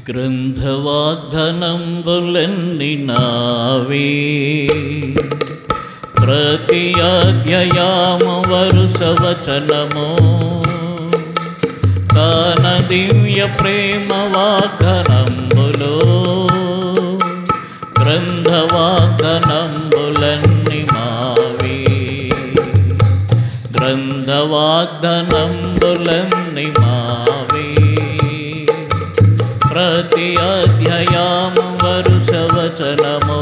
గ్రంథవాగ్దానంబులన్నీ నావే, ప్రతి అధ్యాయము వరుస వచనము తన దివ్య ప్రేమ వాగ్దానంబులో. గ్రంథవాగ్దానంబులన్నీ మావే, గ్రంథవాగ్దానంబులన్నీ మావే, ప్రతి అధ్యాయము వరుస వచనము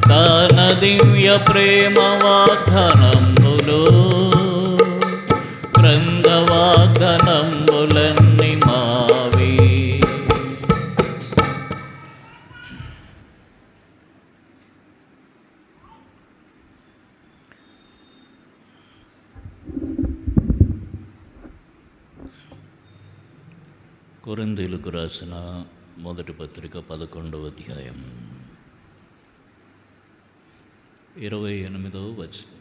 తన దివ్య ప్రేమ వాగ్దానంబులో. గ్రంథవాగ్దానంబులన్నీ మావే. కొరింథీయులకు రాసిన మొదటి పత్రిక 11వ అధ్యాయం 28వ వచనం.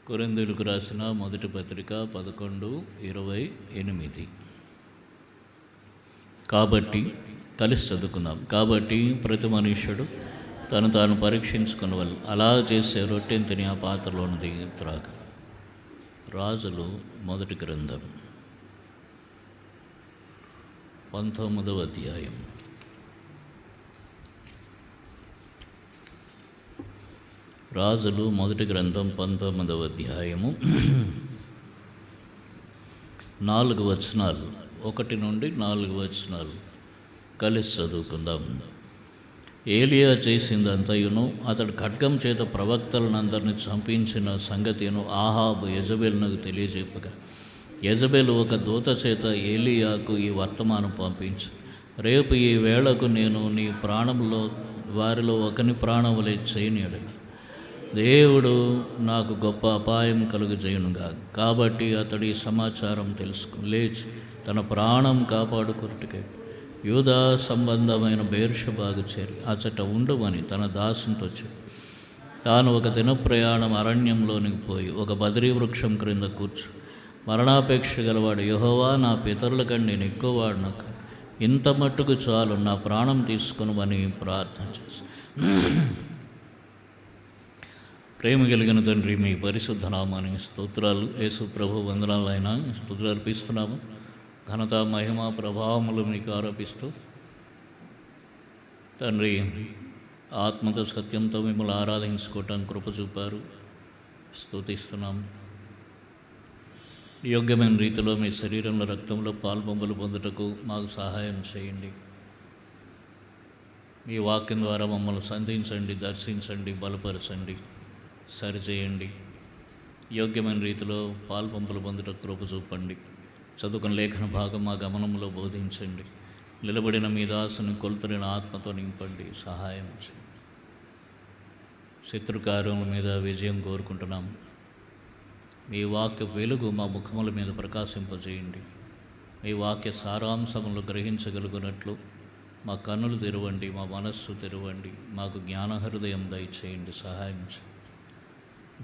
కొరింథీయులకు రాసిన మొదటి పత్రిక 11:28. కాబట్టి కలిసి చదువుకుందాం. కాబట్టి ప్రతి మనుష్యుడు తను తాను పరీక్షించుకునేవాళ్ళు, అలా చేసే రొట్టెని తిని ఆ పాత్రలోని త్రాగ. రాజులు మొదటి గ్రంథం 19వ అధ్యాయం. రాజులు మొదటి గ్రంథం 19వ అధ్యాయము 4 వచనాలు, 1 నుండి 4 వచనాలు కలిసి చదువుకుందాం. ఏలియా చేసిందంతయును, అతడు ఖడ్గం చేత ప్రవక్తలనందరినీ చంపించిన సంగతిను ఆహాబు యెజబెలునకు తెలియజెప్పగా, యెజబెలు ఒక దూత చేత ఏలియాకు ఈ వర్తమానం పంపించి, రేపు ఈ వేళకు నేను నీ ప్రాణంలో వారిలో ఒకని ప్రాణం వలె చేయనీయడని దేవుడు నాకు గొప్ప అపాయం కలుగజేయునుగా. కాబట్టి అతడు ఈ సమాచారం తెలుసుకుని లేచి తన ప్రాణం కాపాడుకున్నట్టుకై యూదా సంబంధమైన బెయేర్షెబాకు చేరి అచట ఉండమని తన దాసునితో చెప్పి, తాను ఒక దిన ప్రయాణం అరణ్యంలోనికి పోయి ఒక బదరీ వృక్షం క్రింద కూర్చు, మరణాపేక్ష గలవాడు యెహోవా, నా పితరుల కంటే నేను ఎక్కువవాడును, ఇంత మట్టుకు చాలు, నా ప్రాణం తీసుకుని ప్రార్థన చేసి, ప్రేమ కలిగిన తండ్రి, మీ పరిశుద్ధ నామానికి స్తోత్రాలు. యేసు ప్రభు వందనాలు. అయినా స్తోత్రాలు అర్పిస్తున్నాము. ఘనత మహిమ ప్రభావములు మీకు ఆరోపిస్తూ తండ్రి, ఆత్మతో సత్యంతో మిమ్మల్ని ఆరాధించుకోవటానికి కృప చూపారు. స్తుతిస్తున్నాం. యోగ్యమైన రీతిలో మీ శరీరంలో రక్తంలో పాల్పొంపులు పొందుటకు మాకు సహాయం చేయండి. మీ వాక్యం ద్వారా మమ్మల్ని సంధించండి, దర్శించండి, బలపరచండి, సరిచేయండి. యోగ్యమైన రీతిలో పాల్పొంపులు పొందుటకు కృప చూపండి. చదువుకున్న లేఖన భాగం మా గమనంలో బోధించండి. నిలబడిన మీ దాసుని కొలుతున్న ఆత్మతో నింపండి, సహాయం చేయండి. శత్రుకార్యం మీద విజయం కోరుకుంటున్నాం. మీ వాక్య వెలుగు మా ముఖముల మీద ప్రకాశింపజేయండి. మీ వాక్య సారాంశములు గ్రహించగలుగునట్లు మా కన్నులు తెరవండి, మా మనస్సు తెరవండి, మాకు జ్ఞాన హృదయం దయచేయండి, సహాయం చేయండి.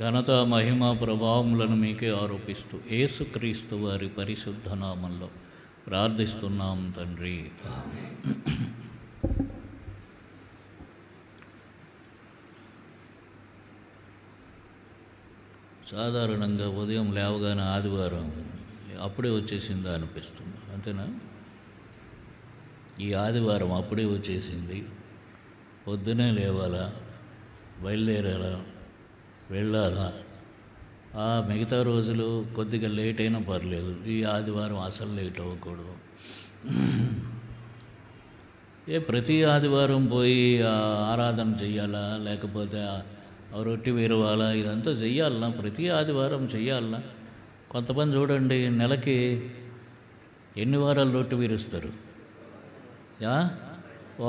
ఘనత మహిమ ప్రభావములను మీకే ఆరోపిస్తూ యేసుక్రీస్తు వారి పరిశుద్ధ నామంలో ప్రార్థిస్తున్నాం తండ్రి. సాధారణంగా ఉదయం లేవగానే ఆదివారం అప్పుడే వచ్చేసిందా అనిపిస్తుంది, అంతేనా? ఈ ఆదివారం అప్పుడే వచ్చేసింది. పొద్దునే లేవాలా, బయలుదేరాలా, వెళ్ళాలా. మిగతా రోజులు కొద్దిగా లేట్ అయినా పర్లేదు, ఈ ఆదివారం అసలు లేట్ అవ్వకూడదు. ప్రతి ఆదివారం పోయి ఆరాధన చెయ్యాలా, లేకపోతే రొట్టె విరవాలా, ఇదంతా చెయ్యాలన్నా? ప్రతి ఆదివారం చెయ్యాలన్నా? కొంతమంది చూడండి, నెలకి ఎన్ని వారాలు రొట్టె విరుస్తారు?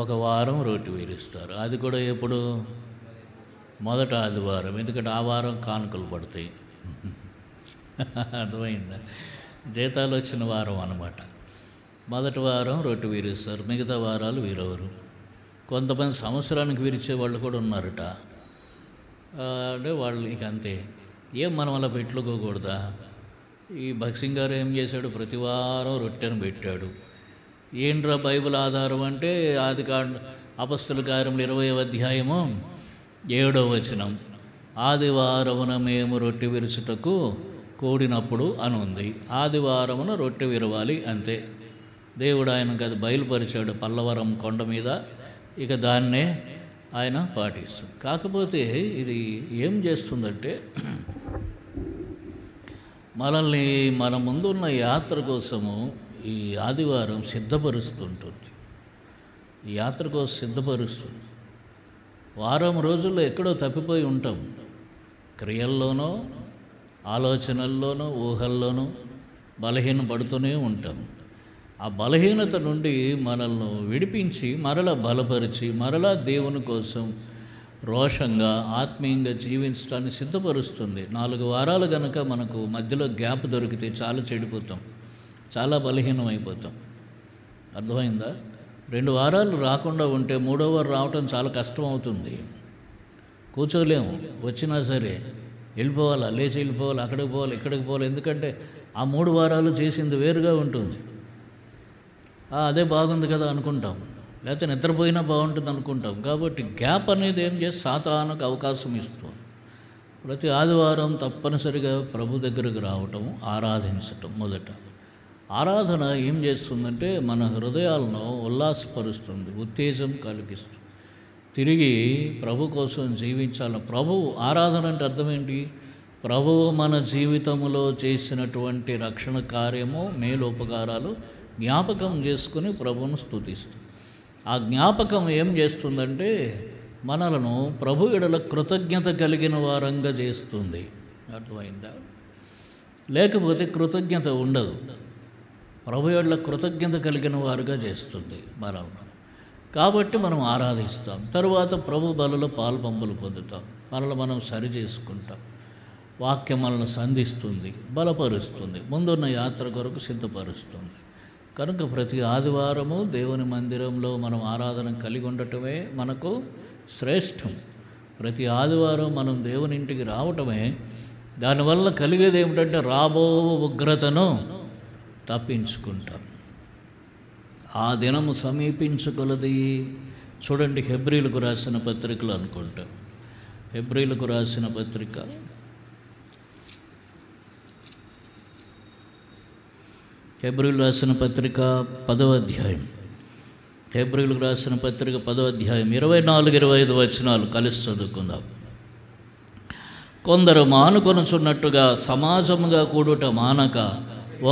ఒక వారం రొట్టె విరుస్తారు. అది కూడా ఎప్పుడు? మొదట ఆదివారం. ఎందుకంటే ఆ వారం కానుకలు పడతాయి. అర్థమైందా? జీతాలు వచ్చిన వారం అన్నమాట. మొదటి వారం రొట్టె విరుస్తారు, మిగతా వారాలు విరవరు. కొంతమంది సంవత్సరానికి విరిచే వాళ్ళు కూడా ఉన్నారట. అంటే వాళ్ళు ఇక అంతే. ఏం మనం అలా పెట్టుకోకూడదా? ఈ భక్సింగ్ గారు ఏం చేశాడు, ప్రతి వారం రొట్టెను పెట్టాడు. ఏంట్రా బైబిల్ ఆధారం అంటే అపొస్తలుల కార్యములు 20వ అధ్యాయము 7వ వచనం, ఆదివారమున మేము రొట్టె విరుచుటకు కూడినప్పుడు అని ఉంది. ఆదివారమున రొట్టె విరవాలి అంతే. దేవుడు ఆయనకు అది బయలుపరిచాడు పల్లవరం కొండ మీద, ఇక దాన్నే ఆయన పాటిస్తాడు. కాకపోతే ఇది ఏం చేస్తుందంటే మనల్ని మన ముందున్న యాత్ర కోసము ఈ ఆదివారం సిద్ధపరుస్తుంటుంది. ఈ యాత్ర కోసం సిద్ధపరుస్తుంది. వారం రోజుల్లో ఎక్కడో తప్పిపోయి ఉంటాం, క్రియల్లోనో ఆలోచనల్లోనో ఊహల్లోనో బలహీనపడుతూనే ఉంటాం. ఆ బలహీనత నుండి మనల్ని విడిపించి మరలా బలపరిచి మరలా దేవుని కోసం రోషంగా ఆత్మీయంగా జీవించడాన్ని సిద్ధపరుస్తుంది. 4 వారాలు కనుక మనకు మధ్యలో గ్యాప్ దొరికితే చాలా చెడిపోతాం, చాలా బలహీనం అయిపోతాం. అర్థమైందా? 2 వారాలు రాకుండా ఉంటే 3వ వారం రావటం చాలా కష్టం అవుతుంది. కూర్చోలేము, వచ్చినా సరే వెళ్ళిపోవాలా, లేచి వెళ్ళిపోవాలి, అక్కడికి పోవాలి, ఇక్కడికి పోవాలి. ఎందుకంటే ఆ 3 వారాలు చేసింది వేరుగా ఉంటుంది. అదే బాగుంది కదా అనుకుంటాం, లేకపోతే నిద్రపోయినా బాగుంటుంది అనుకుంటాం. కాబట్టి గ్యాప్ అనేది ఏం చేసి సాతానుకు అవకాశం ఇస్తుంది. ప్రతి ఆదివారం తప్పనిసరిగా ప్రభు దగ్గరకు రావటం, ఆరాధించటం. మొదట ఆరాధన ఏం చేస్తుందంటే మన హృదయాలను ఉల్లాసపరుస్తుంది, ఉత్తేజం కలిగిస్తుంది. తిరిగి ప్రభు కోసం జీవించాలి. ప్రభు ఆరాధన అంటే అర్థం ఏంటి? ప్రభువు మన జీవితంలో చేసినటువంటి రక్షణ కార్యము, మేలుపకారాలు జ్ఞాపకం చేసుకుని ప్రభువును స్తుతిస్తుంది. ఆ జ్ఞాపకం ఏం చేస్తుందంటే మనలను ప్రభు ఎడల కృతజ్ఞత కలిగిన వారంగా చేస్తుంది. అర్థమైందా? లేకపోతే కృతజ్ఞత ఉండదు. ప్రభు ఎడల కృతజ్ఞత కలిగిన వారుగా చేస్తుంది మనల్ని. కాబట్టి మనం ఆరాధిస్తాం. తరువాత ప్రభు బలలో పాల్పంపులు పొందుతాం. మనల్ని మనం సరి చేసుకుంటాం. వాక్యం మనల్ని సంధిస్తుంది, బలపరుస్తుంది, ముందున్న యాత్ర కొరకు సిద్ధపరుస్తుంది. కనుక ప్రతి ఆదివారము దేవుని మందిరంలో మనం ఆరాధన కలిగి ఉండటమే మనకు శ్రేష్టం. ప్రతి ఆదివారం మనం దేవుని ఇంటికి రావటమే. దానివల్ల కలిగేది ఏమిటంటే రాబో ఉగ్రతను తప్పించుకుంటాం. ఆ దినము సమీపించగలది. చూడండి, హెబ్రీలకు రాసిన పత్రికలు అనుకుంటాం. హెబ్రీలకు రాసిన పత్రిక హెబ్రీలు రాసిన పత్రిక 10వ అధ్యాయం. హెబ్రీలకు రాసిన పత్రిక 10వ అధ్యాయం 24-25 వచనాలు కలిసి చదువుకుందాం. కొందరు మానుకొనుచున్నట్టుగా సమాజముగా కూడుట మానక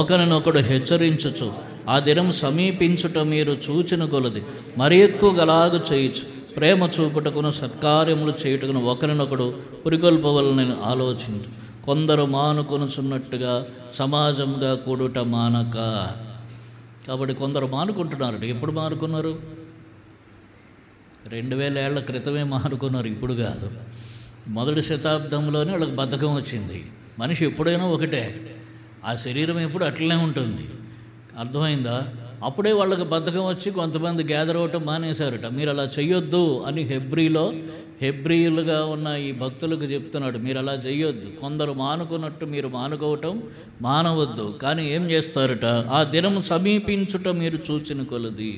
ఒకరినొకడు హెచ్చరించుచు ఆ దినం సమీపించుట మీరు చూచిన కొలది మరి ఎక్కువ గలాగు చేయొచ్చు. ప్రేమ చూపుటకును సత్కార్యములు చేయుటకును ఒకరినొకడు పురికొల్పవలనని ఆలోచించు. కొందరు మానుకొనుచున్నట్టుగా సమాజంగా కూడుట మానక. కాబట్టి కొందరు మానుకుంటున్నారు. ఎప్పుడు మానుకున్నారు? 2000 ఏళ్ల క్రితమే మానుకున్నారు, ఇప్పుడు కాదు. మొదటి శతాబ్దంలోనే వాళ్ళకి బద్ధకం వచ్చింది. మనిషి ఎప్పుడైనా ఒకటే, ఆ శరీరం ఎప్పుడు అట్లనే ఉంటుంది. అర్థమైందా? అప్పుడే వాళ్ళకి బద్ధకం వచ్చి కొంతమంది గ్యాదర్ అవటం మానేశారట. మీరు అలా చెయ్యొద్దు అని హెబ్రీయులుగా ఉన్న ఈ భక్తులకు చెప్తున్నాడు. మీరు అలా చెయ్యొద్దు. కొందరు మానుకున్నట్టు మీరు మానుకోవటం మానవద్దు. కానీ ఏం చేస్తారట? ఆ దినం సమీపించుట మీరు చూచిన కొలది.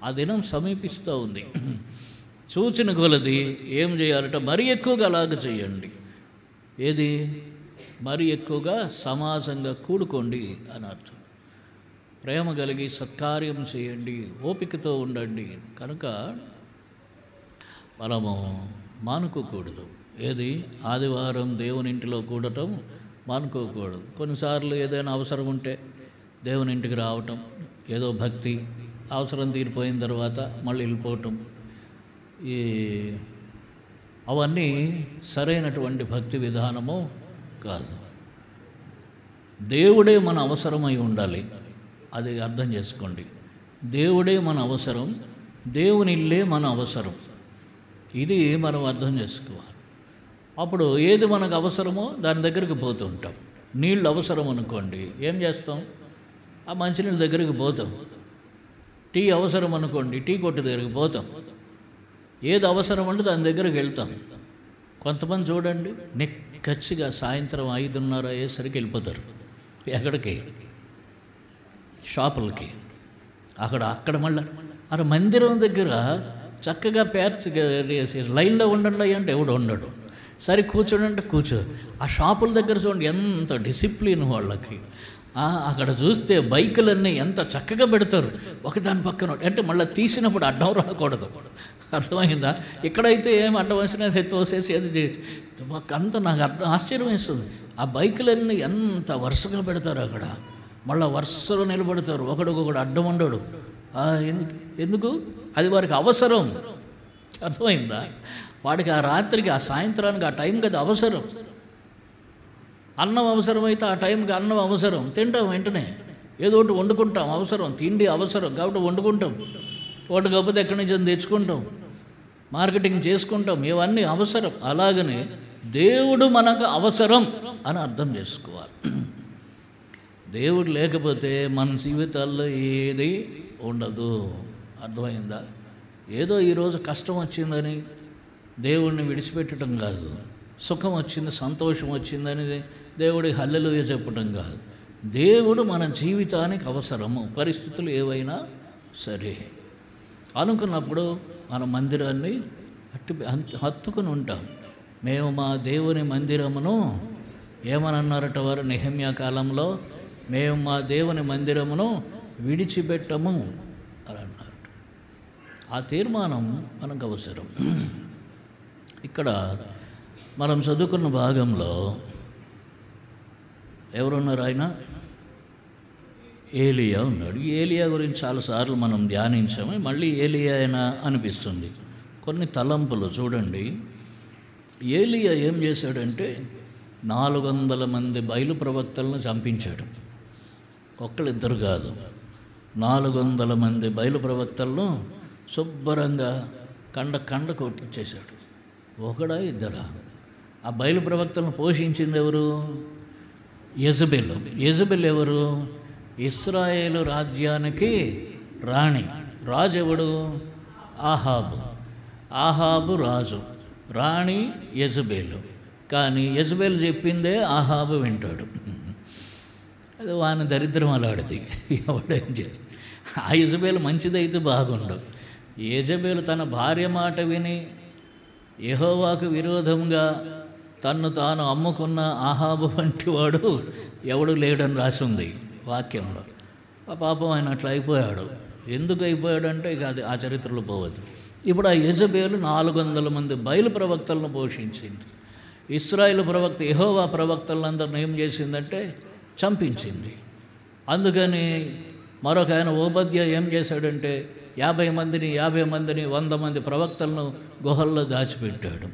ఆ దినం సమీపిస్తూ ఉంది. చూచిన కొలది ఏం చేయాలట? మరీ ఎక్కువగా అలాగ చేయండి. ఏది? మరీ ఎక్కువగా సమాజంగా కూడుకోండి అని అర్థం. ప్రేమ కలిగి సత్కార్యం చేయండి, ఓపికతో ఉండండి. కనుక మనము మానుకోకూడదు. ఏది? ఆదివారం దేవుని ఇంటిలో కూడటం మానుకోకూడదు. కొన్నిసార్లు ఏదైనా అవసరం ఉంటే దేవుని ఇంటికి రావటం, ఏదో భక్తి అవసరం తీరిపోయిన తర్వాత మళ్ళీ వెళ్ళిపోవటం, అవన్నీ సరైనటువంటి భక్తి విధానము కాదు. దేవుడే మన అవసరమై ఉండాలి. అది అర్థం చేసుకోండి. దేవుడే మన అవసరం, దేవుని ఇల్లే మన అవసరం. ఇది మనం అర్థం చేసుకోవాలి. అప్పుడు ఏది మనకు అవసరమో దాని దగ్గరికి పోతూ ఉంటాం. నీళ్ళు అవసరం అనుకోండి, ఏం చేస్తాం? ఆ మంచినీళ్ళ దగ్గరికి పోతాం. టీ అవసరం అనుకోండి, టీ కొట్టు దగ్గరికి పోతాం. ఏది అవసరం అంటే దాని దగ్గరికి వెళ్తాం. కొంతమంది చూడండి, నిక్కచ్చిగా సాయంత్రం 5:30 అయ్యేసరికి వెళ్ళిపోతారు. ఎక్కడికి? షాపులకి. అక్కడ మళ్ళీ అక్కడ మందిరం దగ్గర చక్కగా లైన్లో ఉండండి అంటే ఎవడు ఉండడు. సరే కూర్చోండి అంటే కూర్చో. ఆ షాపుల దగ్గర చూడండి ఎంత డిసిప్లిన్ వాళ్ళకి. అక్కడ చూస్తే బైకులన్నీ ఎంత చక్కగా పెడతారు ఒకదాని పక్కన. అంటే మళ్ళీ తీసినప్పుడు అడ్డం రాకూడదు, అర్థమైందా? ఇక్కడైతే ఏం అడ్డం వచ్చినా తోసేసి అది చేయొచ్చు. అంత నాకు ఆశ్చర్యం వేస్తుంది. ఆ బైకులన్నీ ఎంత వరుసగా పెడతారు అక్కడ. మళ్ళీ వరుసలో నిలబడతారు, ఒకడికొకడు అడ్డం ఉండడు. ఎందుకు? అది వారికి అవసరం, అర్థమైందా? వాడికి ఆ రాత్రికి, ఆ సాయంత్రానికి, ఆ టైంకి అది అవసరం. అన్నం అవసరమైతే ఆ టైంకి అన్నం అవసరం, తింటాం వెంటనే. ఏదో ఒకటి వండుకుంటాం, అవసరం, తిండి అవసరం కాబట్టి వండుకుంటాం. వండుకపోతే ఎక్కడి నుంచి తెచ్చుకుంటాం, మార్కెటింగ్ చేసుకుంటాం, ఇవన్నీ అవసరం. అలాగనే దేవుడు మనకు అవసరం అని అర్థం చేసుకోవాలి. దేవుడు లేకపోతే మన జీవితాల్లో ఏది ఉండదు, అర్థమైందా? ఏదో ఈరోజు కష్టం వచ్చిందని దేవుడిని విడిచిపెట్టడం కాదు, సుఖం వచ్చింది, సంతోషం వచ్చిందని దేవుడికి హల్లెలూయా చెప్పడం కాదు. దేవుడు మన జీవితానికి అవసరము, పరిస్థితులు ఏవైనా సరే. అనుకున్నప్పుడు మన మందిరాన్ని హత్తుకుని ఉంటాం. మేము మా దేవుని మందిరమును ఏమని అన్నారట వారు నెహెమ్యా కాలంలో? మేము మా దేవుని మందిరమును విడిచిపెట్టము అని అన్నారు. ఆ తీర్మానం మనకు అవసరం. ఇక్కడ మనం చదువుకున్న భాగంలో ఎవరున్నారు? ఆయన ఏలియా ఉన్నాడు. ఏలియా గురించి చాలాసార్లు మనం ధ్యానించాము, మళ్ళీ ఏలియా అయినా అనిపిస్తుంది. కొన్ని తలంపులు చూడండి. ఏలియా ఏం చేశాడంటే 400 మంది బయలు ప్రవక్తలను చంపించాడు. ఒక్కళ్ళిద్దరు కాదు, 400 మంది బయలు ప్రవక్తలను శుభ్రంగా కండ కొట్టించేశాడు. ఒకడా ఇద్దరా? ఆ బయలు ప్రవక్తలను పోషించింది ఎవరు? యెజబెల్. యెజబెల్ ఎవరు? ఇశ్రాయేలు రాజ్యానికి రాణి. రాజు ఎవడు? ఆహాబు రాజు, రాణి యెజబెల్. కానీ యెజబెల్ చెప్పిందే ఆహాబు వింటాడు. అది వాని దరిద్రం అలాడిది, ఎవడేం చేస్తే. ఆ యెజబెల్ మంచిదైతే బాగుండు. యెజబెల్ తన భార్య మాట విని యెహోవాకు విరోధంగా తన్ను తాను అమ్ముకున్న ఆహాబు వంటి వాడు ఎవడు లేడని రాసి ఉంది వాక్యంలో. పాపం ఆయన అట్లా అయిపోయాడు. ఎందుకు అయిపోయాడంటే ఇక అది ఆ చరిత్రలో పోవద్దు. ఇప్పుడు ఆ యెజబెల్ 400 మంది బయలు ప్రవక్తలను పోషించింది. ఇశ్రాయేలు ప్రవక్త యెహోవా ప్రవక్తలందరిని ఏం చేసిందంటే చంపించింది. అందుకని మరొక ఆయన ఓబద్య ఏం చేశాడంటే 50 మందిని 100 మంది ప్రవక్తలను గుహల్లో దాచిపెట్టాడు.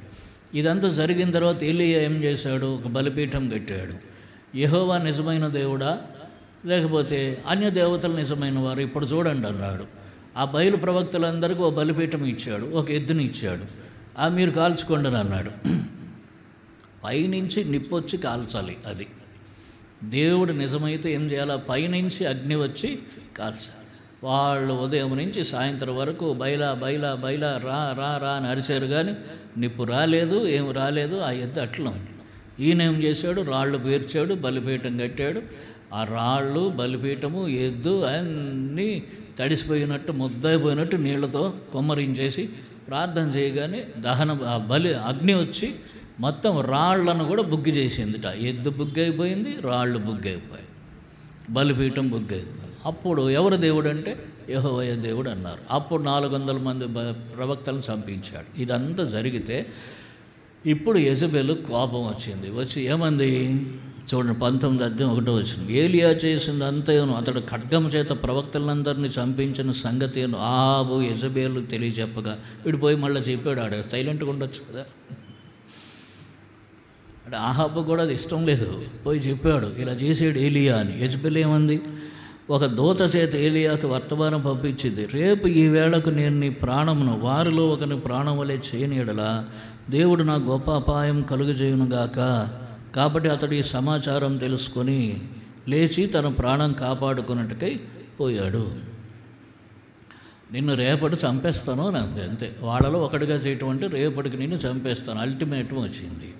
ఇదంతా జరిగిన తర్వాత ఏలీయా ఏం చేశాడు? ఒక బలిపీఠం కట్టాడు. యెహోవా నిజమైన దేవుడా లేకపోతే అన్య దేవతలు నిజమైన వారు ఇప్పుడు చూడండి అన్నాడు. ఆ బయలు ప్రవక్తలందరికీ ఒక బలిపీఠం ఇచ్చాడు, ఒక ఎద్దుని ఇచ్చాడు. మీరు కాల్చుకోండి అని అన్నాడు. పైనుంచి నిప్పొచ్చి కాల్చాలి. అది దేవుడు నిజమైతే ఏం చేయాలి? పైనుంచి అగ్ని వచ్చి కాల్చాలి. వాళ్ళు ఉదయం నుంచి సాయంత్రం వరకు బైలా రా అని అరిచారు, కానీ నిప్పు రాలేదు, ఏం రాలేదు. ఆ ఎద్దు అట్లా ఉంది. ఈయన ఏం చేశాడు? రాళ్ళు పేర్చాడు, బలిపీఠం కట్టాడు. ఆ రాళ్ళు, బలిపీఠము, ఎద్దు అన్నీ తడిసిపోయినట్టు, ముద్దైపోయినట్టు నీళ్లతో కొమ్మరించేసి ప్రార్థన చేయగానే అగ్ని వచ్చి మొత్తం రాళ్లను కూడా బుగ్గి చేసిందిట. ఎద్దు బుగ్గి అయిపోయింది, రాళ్ళు బుగ్గి అయిపోయాయి, బలిపీఠం బుగ్గి అయిపోయింది. అప్పుడు ఎవరు దేవుడు అంటే యెహోవా దేవుడు అన్నారు. అప్పుడు 400 మంది ప్రవక్తలను చంపించాడు. ఇదంతా జరిగితే ఇప్పుడు యెజబెల్ కోపం వచ్చింది. వచ్చి ఏమంది చూడండి, 19:1 వచ్చింది. ఏలియా చేసింది అంతేను, అతడు ఖడ్గం చేత ప్రవక్తలందరినీ చంపించిన సంగతి ఆహాబు యెజబెలు తెలియచెప్పగా వీడిపోయి మళ్ళీ చెప్పాడు. ఆడ సైలెంట్గా ఉండొచ్చు కదా. అంటే ఆహాబు కూడా అది ఇష్టం లేదు, పోయి చెప్పాడు ఇలా చేసాడు ఏలియా అని. యెజబెల్ ఏమంది? ఒక దూత చేత ఏలియాకు వర్తమానం పంపించింది. రేపు ఈ వేళకు నేను నీ ప్రాణమును వారిలో ఒకని ప్రాణం వలె చేయని ఎడల దేవుడు నాకు గొప్ప అపాయం కలుగజేయునుగాక. కాబట్టి అతడు ఈ సమాచారం తెలుసుకొని లేచి తన ప్రాణం కాపాడుకున్నట్టుకై పోయాడు. నిన్ను రేపటి చంపేస్తాను అని అంది. అంతే, వాళ్ళలో ఒకటిగా చేయటం అంటే రేపటికి నిన్ను చంపేస్తాను, అల్టిమేటం వచ్చింది.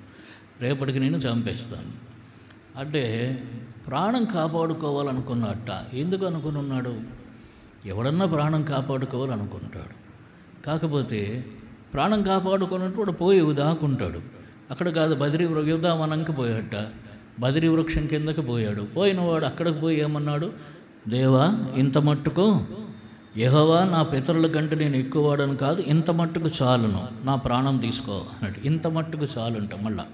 రేపటికి నిన్ను చంపేస్తాను అంటే ప్రాణం కాపాడుకోవాలనుకున్నట్ట. ఎందుకు అనుకుని ఉన్నాడు? ఎవడన్నా ప్రాణం కాపాడుకోవాలనుకుంటాడు. కాకపోతే ప్రాణం కాపాడుకున్నప్పుడు పోయి దాక్కుంటాడు. అక్కడ కాదు, బదిరి యుద్ధావనంకి పోయాట. బదిరి వృక్షం కిందకి పోయాడు. పోయినవాడు అక్కడికి పోయి ఏమన్నాడు? దేవా, ఇంత మట్టుకు, యెహోవా, నా పితరుల కంటే నేను ఎక్కువవాడను కాదు, ఇంత మట్టుకు చాలును, నా ప్రాణం తీసుకో అన్నాడు. ఇంత మట్టుకు చాలుంట. మళ్ళా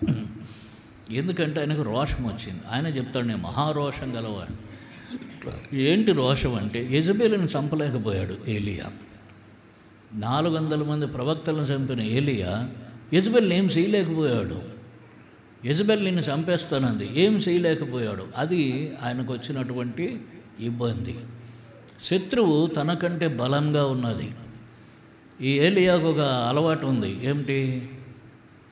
ఎందుకంటే ఆయనకు రోషం వచ్చింది. ఆయన చెప్తాడు, నేను మహారోషం గలవాడు. ఏంటి రోషం అంటే, యెజబెలుని చంపలేకపోయాడు ఏలియా. 400 మంది ప్రవక్తలను చంపిన ఏలియా యెజబెల్ని ఏం చేయలేకపోయాడు. యెజబెల్ నిన్ను చంపేస్తానంది, ఏం చేయలేకపోయాడు. అది ఆయనకు వచ్చినటువంటి ఇబ్బంది. శత్రువు తనకంటే బలంగా ఉన్నది. ఈ ఏలియాకు ఒక అలవాటు ఉంది. ఏమిటి?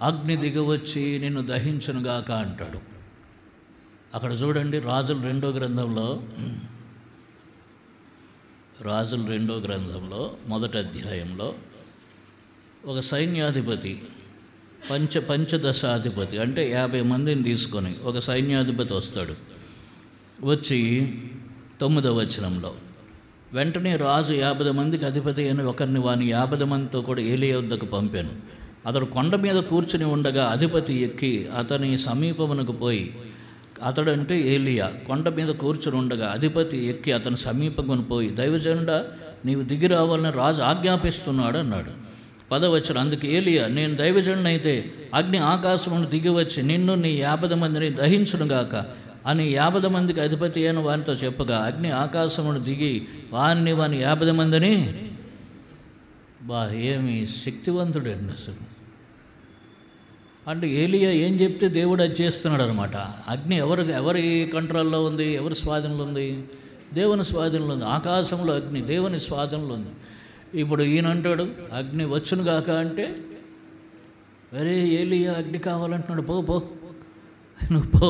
అగ్ని దిగవచ్చి నిన్ను దహించునుగాక అంటాడు. అక్కడ చూడండి, రాజుల రెండో గ్రంథంలో మొదటి అధ్యాయంలో ఒక సైన్యాధిపతి, పంచదశాధిపతి అంటే 50 మందిని తీసుకొని ఒక సైన్యాధిపతి వస్తాడు. వచ్చి 9వ వచనంలో, వెంటనే రాజు 50 మందికి అధిపతి అయిన ఒకరిని వాని 50 మందితో కూడా ఏలియా వద్దకు పంపాను. అతడు కొండ మీద కూర్చుని ఉండగా అధిపతి ఎక్కి అతని సమీపమునకు పోయి, అతడంటే ఏలియా కొండ మీద కూర్చుని ఉండగా అధిపతి ఎక్కి అతని సమీపమును పోయి, దైవజనుడా, నీవు దిగి రావాలని రాజు ఆజ్ఞాపిస్తున్నాడు అన్నాడు. 10వ వచనం, అందుకు ఏలియా, నేను దైవజనుడైతే అగ్ని ఆకాశమును దిగివచ్చి నిన్ను నీ 50 మందిని దహించునుగాక అని 50 మందికి అధిపతి అయిన వానితో చెప్పగా, అగ్ని ఆకాశమును దిగి వాని 50 మందిని, ఏమి శక్తివంతుడండి అసలు. అంటే ఏలియా ఏం చెప్తే దేవుడు అది చేస్తున్నాడు అనమాట. అగ్ని ఎవరి కంట్రోల్లో ఉంది? ఎవరి స్వాధీనంలో ఉంది? దేవుని స్వాధీనంలో ఉంది. ఆకాశంలో అగ్ని దేవుని స్వాధీనంలో ఉంది. ఇప్పుడు ఈయన అంటాడు, అగ్ని వచ్చునుగాక అంటే, అరే ఏలియా అగ్ని కావాలంటున్నాడు, పో నువ్వు పో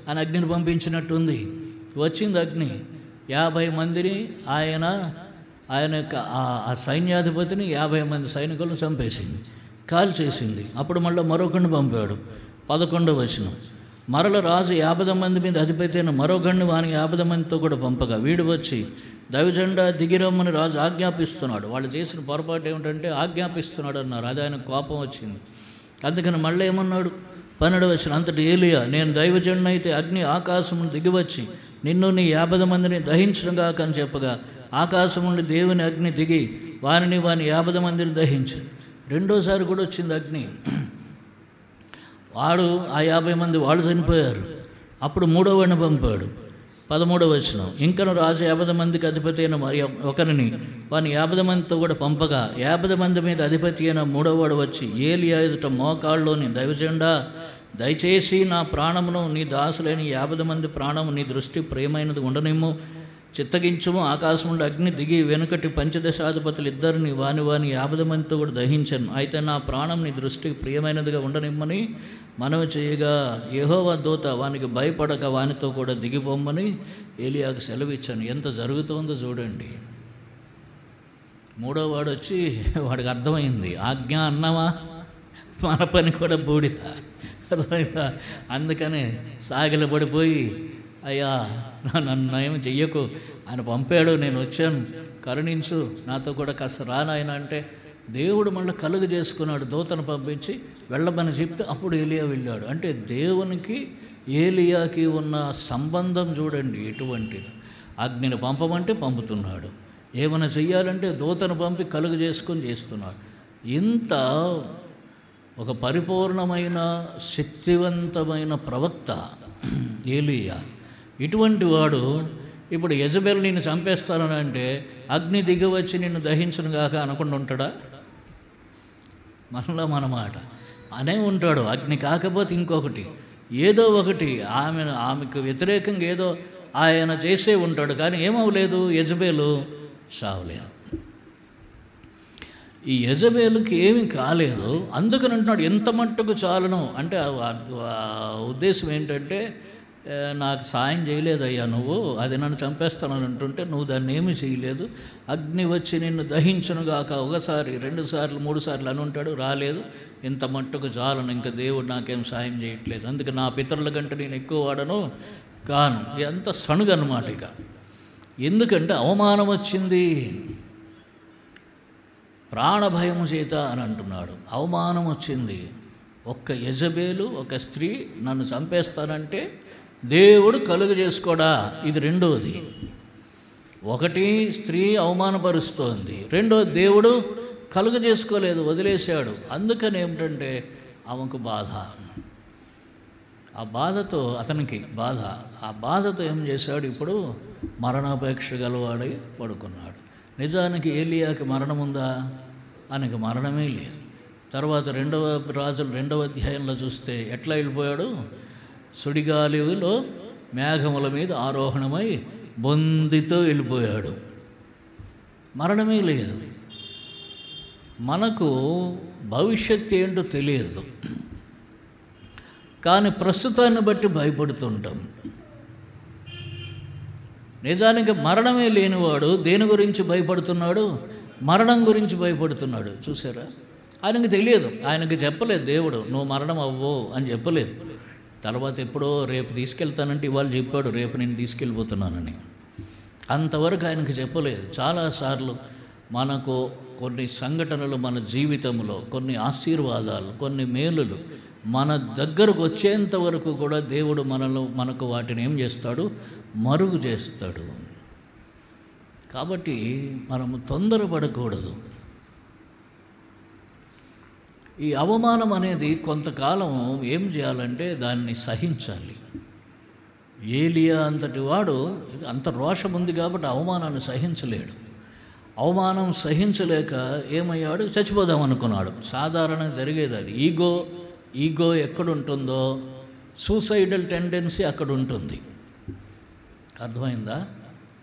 అని అగ్నిని పంపించినట్టుంది. వచ్చింది అగ్ని. 50 మందిని ఆయన యొక్క ఆ సైన్యాధిపతిని 50 మంది సైనికులను చంపేసింది, కాల్ చేసింది. అప్పుడు మళ్ళీ మరొకరిని పంపాడు. 11వ వచనం, మరల రాజు 50 మంది మీద అధిపతి అయిన మరొకరిని వాని 50 మందితో కూడా పంపగా వీడు వచ్చి, దైవజెండా దిగిరమ్మని రాజు ఆజ్ఞాపిస్తున్నాడు. వాళ్ళు చేసిన పొరపాటు ఏమిటంటే ఆజ్ఞాపిస్తున్నాడు అన్నారు. అది ఆయనకు కోపం వచ్చింది. అందుకని మళ్ళీ ఏమన్నాడు? 12వ వచనం, అంతటి ఏలియా, నేను దైవజనుడిని అయితే అగ్ని ఆకాశమును దిగివచ్చి నిన్ను నీ 50 మందిని దహించనుగాక అని చెప్పగా, ఆకాశం నుండి దేవుని అగ్ని దిగి వాని 50 మందిని దహించాడు. రెండోసారి కూడా వచ్చింది అగ్ని. వాడు ఆ 50 మంది వాళ్ళు చనిపోయారు. అప్పుడు 3వ వాడిని పంపాడు. 13వ వచనం, ఇంకను రాజు 50 మందికి అధిపతి అయిన మరి ఒకరిని వాని 50 మందితో కూడా పంపగా 50 మంది మీద అధిపతి అయిన 3వ వాడు వచ్చి ఏలియా ఎదుట మోకాళ్ళలోని, దైవజెండా, దయచేసి నా ప్రాణమును నీ దాసులైన 50 మంది ప్రాణము నీ దృష్టి ప్రియమైనది ఉండనిమ్ము, చిత్తగించుము. ఆకాశం నుండి అగ్ని దిగి వెనుకటి పంచదశాధిపతులు ఇద్దరిని వాని 50 మందితో కూడా దహించను. అయితే నా ప్రాణం నీ దృష్టికి ప్రియమైనదిగా ఉండనిమ్మని మనవి చేయగా, యెహోవా దూత వానికి భయపడక వానితో కూడా దిగిపోమ్మని ఏలియాకు సెలవిచ్చాను. ఎంత జరుగుతోందో చూడండి. 3వ వాడు వచ్చి, వాడికి అర్థమైంది, ఆజ్ఞ అన్నావా, మన పని కూడా బూడిద, అర్థమైందా? అందుకనే సాగిలపడిపోయి, అయ్యా నన్ను ఏమి చెయ్యకు, ఆయన పంపాడు, నేను వచ్చాను, కరుణించు, నాతో కూడా కాస్త రానాయన అంటే దేవుడు మళ్ళీ కలుగు చేసుకున్నాడు. దూతను పంపించి వెళ్ళమని చెప్తే అప్పుడు ఏలియా వెళ్ళాడు. అంటే దేవునికి ఏలియాకి ఉన్న సంబంధం చూడండి ఎటువంటిది. అగ్నిని పంపమంటే పంపుతున్నాడు, ఏమైనా చెయ్యాలంటే దూతను పంపి కలుగు చేసుకొని చేస్తున్నాడు. ఇంత ఒక పరిపూర్ణమైన శక్తివంతమైన ప్రవక్త ఏలియా. ఇటువంటి వాడు ఇప్పుడు యెజబెల్ నిన్ను చంపేస్తానని అంటే అగ్ని దిగవచ్చి నిన్ను దహించునుగాక అనకుండా ఉంటాడా? మనలో మన మాట అనే ఉంటాడు. అగ్ని కాకపోతే ఇంకొకటి ఏదో ఒకటి ఆమెకు వ్యతిరేకంగా ఏదో ఆయన చేసే ఉంటాడు. కానీ ఏమవలేదు, యెజబెలు సావలేదు. ఈ యెజబెలుకి ఏమీ కాలేదు. అందుకని అంటున్నాడు ఎంత మట్టుకు చాలును అంటే ఉద్దేశం ఏంటంటే, నాకు సాయం చేయలేదయ్యా నువ్వు, అది నన్ను చంపేస్తానని అంటుంటే నువ్వు దాన్ని ఏమీ చేయలేదు, అగ్ని వచ్చి నిన్ను దహించునుగాక, 1 సారి 2 సార్లు 3 సార్లు అని ఉంటాడు, రాలేదు, ఇంత మట్టుకు చాలను, ఇంకా దేవుడు నాకేం సాయం చేయట్లేదు, అందుకే నా పితరుల కంటే నేను ఎక్కువ వాడను, కాను. ఎంత సణుగు అన్నమాట. ఇక ఎందుకంటే అవమానం వచ్చింది, ప్రాణభయం చేత అని అంటున్నాడు. అవమానం వచ్చింది. ఒక్క యెజబేలు, ఒక స్త్రీ నన్ను చంపేస్తానంటే దేవుడు కలుగు చేసుకోడా? ఇది రెండవది. ఒకటి స్త్రీ అవమానపరుస్తోంది, రెండోది దేవుడు కలుగు చేసుకోలేదు, వదిలేశాడు. అందుకని ఏమిటంటే ఆమెకు బాధ. ఆ బాధతో అతనికి బాధ. ఆ బాధతో ఏం చేశాడు? ఇప్పుడు మరణాపేక్ష గలవాడై పడుకున్నాడు. నిజానికి ఏలియాకి మరణం ఉందా? ఆయనకి మరణమే లేదు. తర్వాత రాజుల 2వ అధ్యాయంలో చూస్తే ఎట్లా వెళ్ళిపోయాడు? సుడిగాలిలో మేఘముల మీద ఆరోహణమై బొందితో వెళ్ళిపోయాడు. మరణమే లేదు. మనకు భవిష్యత్తు ఏంటో తెలియదు, కానీ ప్రస్తుతాన్ని బట్టి భయపడుతుంటాం. నిజానికి మరణమే లేనివాడు దేని గురించి భయపడుతున్నాడు? మరణం గురించి భయపడుతున్నాడు. చూసారా? ఆయనకు తెలియదు, ఆయనకు చెప్పలేదు దేవుడు నువ్వు మరణం అవ్వవు అని చెప్పలేదు. తర్వాత ఎప్పుడో రేపు తీసుకెళ్తానంటే ఇవాళ చెప్పాడు రేపు నేను తీసుకెళ్ళిపోతున్నానని. అంతవరకు ఆయనకు చెప్పలేదు. చాలాసార్లు మనకు కొన్ని సంఘటనలు మన జీవితంలో, కొన్ని ఆశీర్వాదాలు, కొన్ని మేలులు మన దగ్గరకు వచ్చేంత వరకు కూడా దేవుడు మనకు వాటిని ఏం చేస్తాడు? మరుగు చేస్తాడు. కాబట్టి మనము తొందరపడకూడదు. ఈ అవమానం అనేది కొంతకాలం ఏం చేయాలంటే దాన్ని సహించాలి. ఏలియా అంతటి వాడు అంత రోషం ఉంది కాబట్టి అవమానాన్ని సహించలేడు. అవమానం సహించలేక ఏమయ్యాడు? చచ్చిపోదాం అనుకున్నాడు. సాధారణంగా జరిగేది అది. ఈగో ఎక్కడుంటుందో సూసైడల్ టెండెన్సీ అక్కడ ఉంటుంది. అర్థమైందా?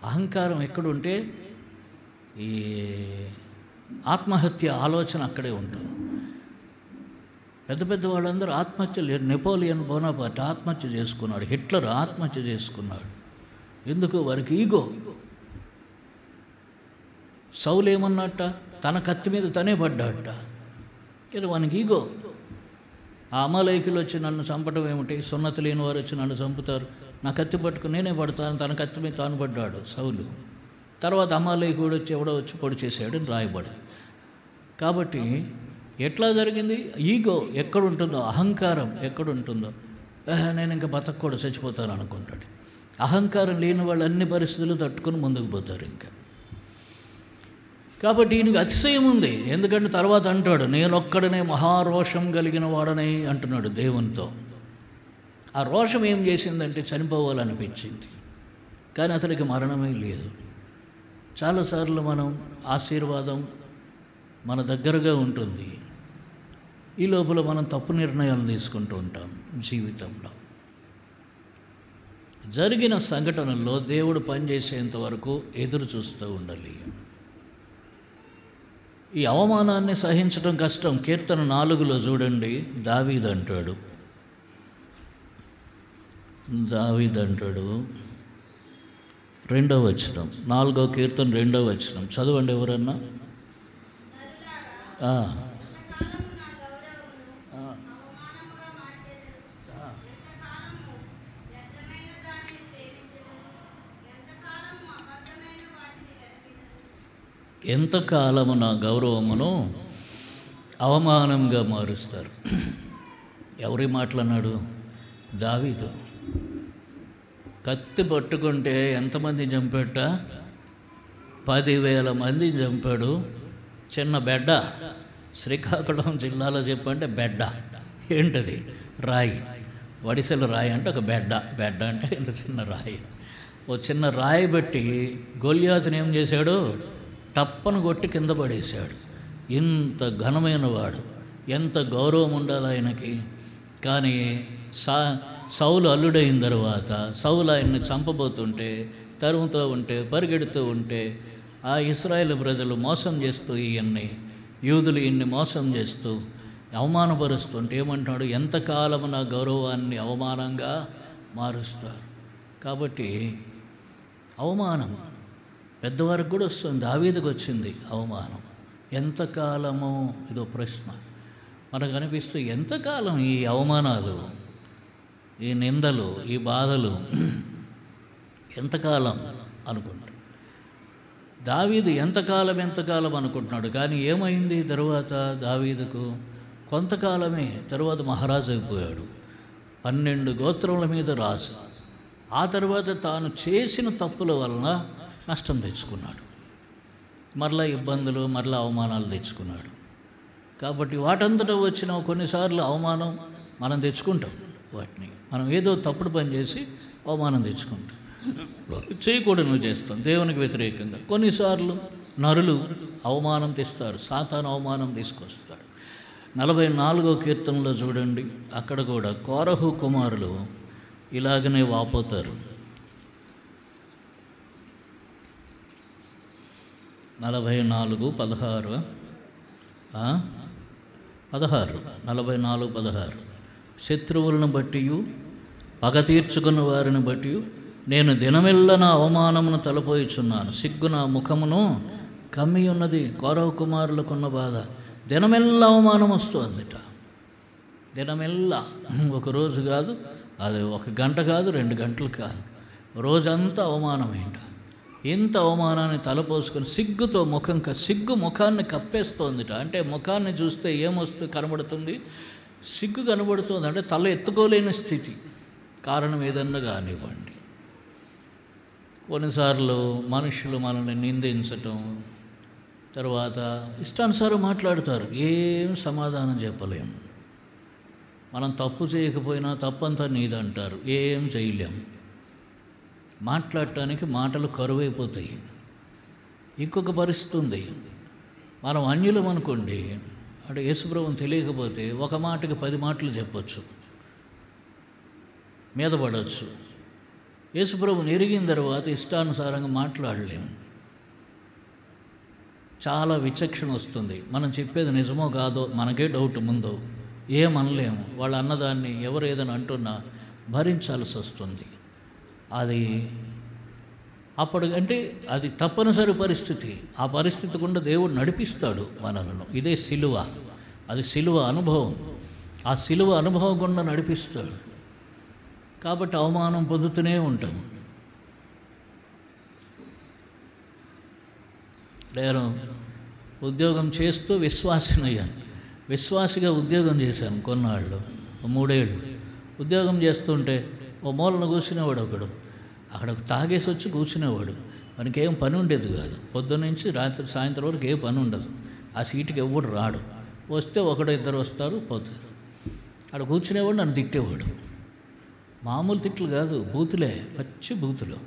అహంకారం ఎక్కడుంటే ఈ ఆత్మహత్య ఆలోచన అక్కడే ఉంటుంది. పెద్ద పెద్ద వాళ్ళందరూ ఆత్మహత్యలు. నెపోలియన్ బోనాపార్ట్ ఆత్మహత్య చేసుకున్నాడు, హిట్లర్ ఆత్మహత్య చేసుకున్నాడు. ఎందుకు? వారికి ఈగో. సౌలు ఏమన్నట్ట? తన కత్తి మీద తనే పడ్డాట. ఇది వానికి ఈగో. ఆ అమాలేకులు వచ్చి నన్ను చంపడం ఏమిటి? సున్నతి లేని వారు వచ్చి నన్ను చంపుతారు, నా కత్తి పట్టుకుని నేనే పడతాను. తన కత్తి మీద తాను పడ్డాడు సౌలు. తర్వాత అమాలేకుడు వచ్చి ఎవడో వచ్చి పొడి చేశాడు అని రాయబడి. కాబట్టి ఎట్లా జరిగింది? ఈగో ఎక్కడుంటుందో, అహంకారం ఎక్కడుంటుందో, నేను ఇంకా బతకూడదు చచ్చిపోతాను అనుకుంటాడు. అహంకారం లేని వాళ్ళు అన్ని పరిస్థితులు తట్టుకుని ముందుకు పోతారు. ఇంకా కాబట్టి ఈయనకి అతిశయం ఉంది. ఎందుకంటే తర్వాత అంటాడు నేనొక్కడనే మహారోషం కలిగిన వాడని అంటున్నాడు దేవునితో. ఆ రోషం ఏం చేసిందంటే చనిపోవాలనిపించింది, కానీ అతనికి మరణమే లేదు. చాలాసార్లు మనం ఆశీర్వాదం మన దగ్గరగా ఉంటుంది, ఈ లోపల మనం తప్పు నిర్ణయాలు తీసుకుంటూ ఉంటాం జీవితంలో. జరిగిన సంఘటనల్లో దేవుడు పనిచేసేంత వరకు ఎదురు చూస్తూ ఉండాలి. ఈ అవమానాన్ని సహించడం కష్టం. కీర్తన 4లో చూడండి, దావీదు అంటాడు 2వ వచనం, 4వ కీర్తన 2వ వచనం చదవండి ఎవరన్నా. ఎంతకాలము నా గౌరవమును అవమానంగా మారుస్తారు. ఎవరి మాటలన్నాడు? దావీదు. కత్తి పట్టుకుంటే ఎంతమంది చంపాట? 10,000 మందిని చంపాడు. చిన్న బెడ్డ, శ్రీకాకుళం జిల్లాలో చెప్పంటే బెడ్డ ఏంటది? రాయి, వడిసెల రాయి అంటే ఒక బెడ్డ అంటే ఇంత చిన్న రాయి. ఓ చిన్న రాయి బట్టి గొల్యాతుని ఏం చేశాడు? టప్పను కొట్టి కింద పడేశాడు. ఇంత ఘనమైన వాడు, ఎంత గౌరవం ఉండాలి ఆయనకి. కానీ సౌలు అల్లుడైన తర్వాత సౌలు ఆయన్ని చంపబోతుంటే, తరుముతూ ఉంటే, పరిగెడుతూ ఉంటే, ఆ ఇశ్రాయేలు ప్రజలు మోసం చేస్తూ యూదులు ఈయన్ని మోసం చేస్తూ అవమానపరుస్తుంటే ఏమంటాడు? ఎంతకాలము నా గౌరవాన్ని అవమానంగా మారుస్తారు. కాబట్టి అవమానం పెద్దవారికి కూడా వస్తుంది. దావీదుకు వచ్చింది అవమానం. ఎంతకాలము? ఇదో ప్రశ్న మనకు అనిపిస్తే. ఎంతకాలం ఈ అవమానాలు, ఈ నిందలు, ఈ బాధలు? ఎంతకాలం అనుకుంటాడు. దావీదు ఎంతకాలం అనుకుంటున్నాడు. కానీ ఏమైంది తర్వాత దావీదుకు? కొంతకాలమే. తర్వాత మహారాజు అయిపోయాడు. 12 గోత్రముల మీద రాజు. ఆ తర్వాత తాను చేసిన తప్పుల వలన నష్టం తెచ్చుకున్నాడు. మరలా ఇబ్బందులు, మరలా అవమానాలు తెచ్చుకున్నాడు. కాబట్టి వాటంతటా వచ్చిన కొన్నిసార్లు అవమానం మనం తెచ్చుకుంటాం. వాటిని మనం ఏదో తప్పుడు పని చేసి అవమానం తెచ్చుకుంటాం. చేయకూడదు చేస్తాం దేవునికి వ్యతిరేకంగా. కొన్నిసార్లు నరులు అవమానం తెస్తారు, సాతాను అవమానం తీసుకొస్తాడు. 44వ కీర్తనలో చూడండి, అక్కడ కూడా కోరహు కుమారులు ఇలాగనే వాపోతారు. 44:16 44:16 శత్రువులను బట్టి పగ తీర్చుకున్న వారిని బట్టి నేను దినమెల్ల నా అవమానమును తలపోయిచున్నాను. సిగ్గు నా ముఖమును కమ్మి ఉన్నది. కోరవ కుమారులకున్న బాధ దినమెల్లా అవమానం వస్తుందిట. దినమెల్లా, ఒకరోజు కాదు, అది 1 గంట కాదు, 2 గంటలు కాదు, రోజంతా అవమానమేంట. ఇంత అవమానాన్ని తలపోసుకొని సిగ్గుతో సిగ్గు ముఖాన్ని కప్పేస్తోందిట. అంటే ముఖాన్ని చూస్తే కనబడుతుంది? సిగ్గు కనబడుతుంది. అంటే తల ఎత్తుకోలేని స్థితి. కారణం ఏదన్నా కానివ్వండి. కొన్నిసార్లు మనుషులు మనల్ని నిందించటం, తర్వాత ఇష్టానుసారం మాట్లాడతారు, ఏం సమాధానం చెప్పలేము. మనం తప్పు చేయకపోయినా తప్పంతా నీదంటారు, ఏం చేయలేము. మాట్లాడటానికి మాటలు కరువైపోతాయి. ఇంకొక పరిస్థితి ఉంది, మనం అన్యులం అనుకోండి, అంటే యేసుప్రభువుని తెలియకపోతే ఒక మాటకి 10 మాటలు చెప్పొచ్చు, మీద పడవచ్చు. యేసుప్రభువుని ఎరిగిన తర్వాత ఇష్టానుసారంగా మాట్లాడలేము. చాలా విచక్షణ వస్తుంది. మనం చెప్పేది నిజమో కాదో మనకే డౌట్ ముందు, ఏమనలేము. వాళ్ళు అన్నదాన్ని ఎవరు ఏదని అంటున్నా భరించాల్సి వస్తుంది. అది అప్పుడు అంటే అది తప్పనిసరి పరిస్థితి. ఆ పరిస్థితి గుండా దేవుడు నడిపిస్తాడు మనలను. ఇదే సిలువ, అది సిలువ అనుభవం. ఆ సిలువ అనుభవం గుండా నడిపిస్తాడు. కాబట్టి అవమానం పొందుతూనే ఉంటాం. నేను ఉద్యోగం చేస్తూ విశ్వాసినయ్యాను. విశ్వాసిగా ఉద్యోగం చేశాను కొన్నాళ్ళు, 3 ఏళ్ళు ఉద్యోగం చేస్తుంటే ఓ మూలన కూర్చునేవాడు ఒకడు. అక్కడ తాగేసి వచ్చి కూర్చునేవాడు. మనకి ఏం పని ఉండేది కాదు. పొద్దున్నుంచి రాత్రి సాయంత్రం వరకు ఏ పని ఉండదు. ఆ సీటుకి ఎవడు రాడు. వస్తే 1-2 వస్తారు, పోతారు. అక్కడ కూర్చునేవాడు, నన్ను తిట్టేవాడు. మామూలు తిట్లు కాదు, బూతులే, పచ్చి బూతులు,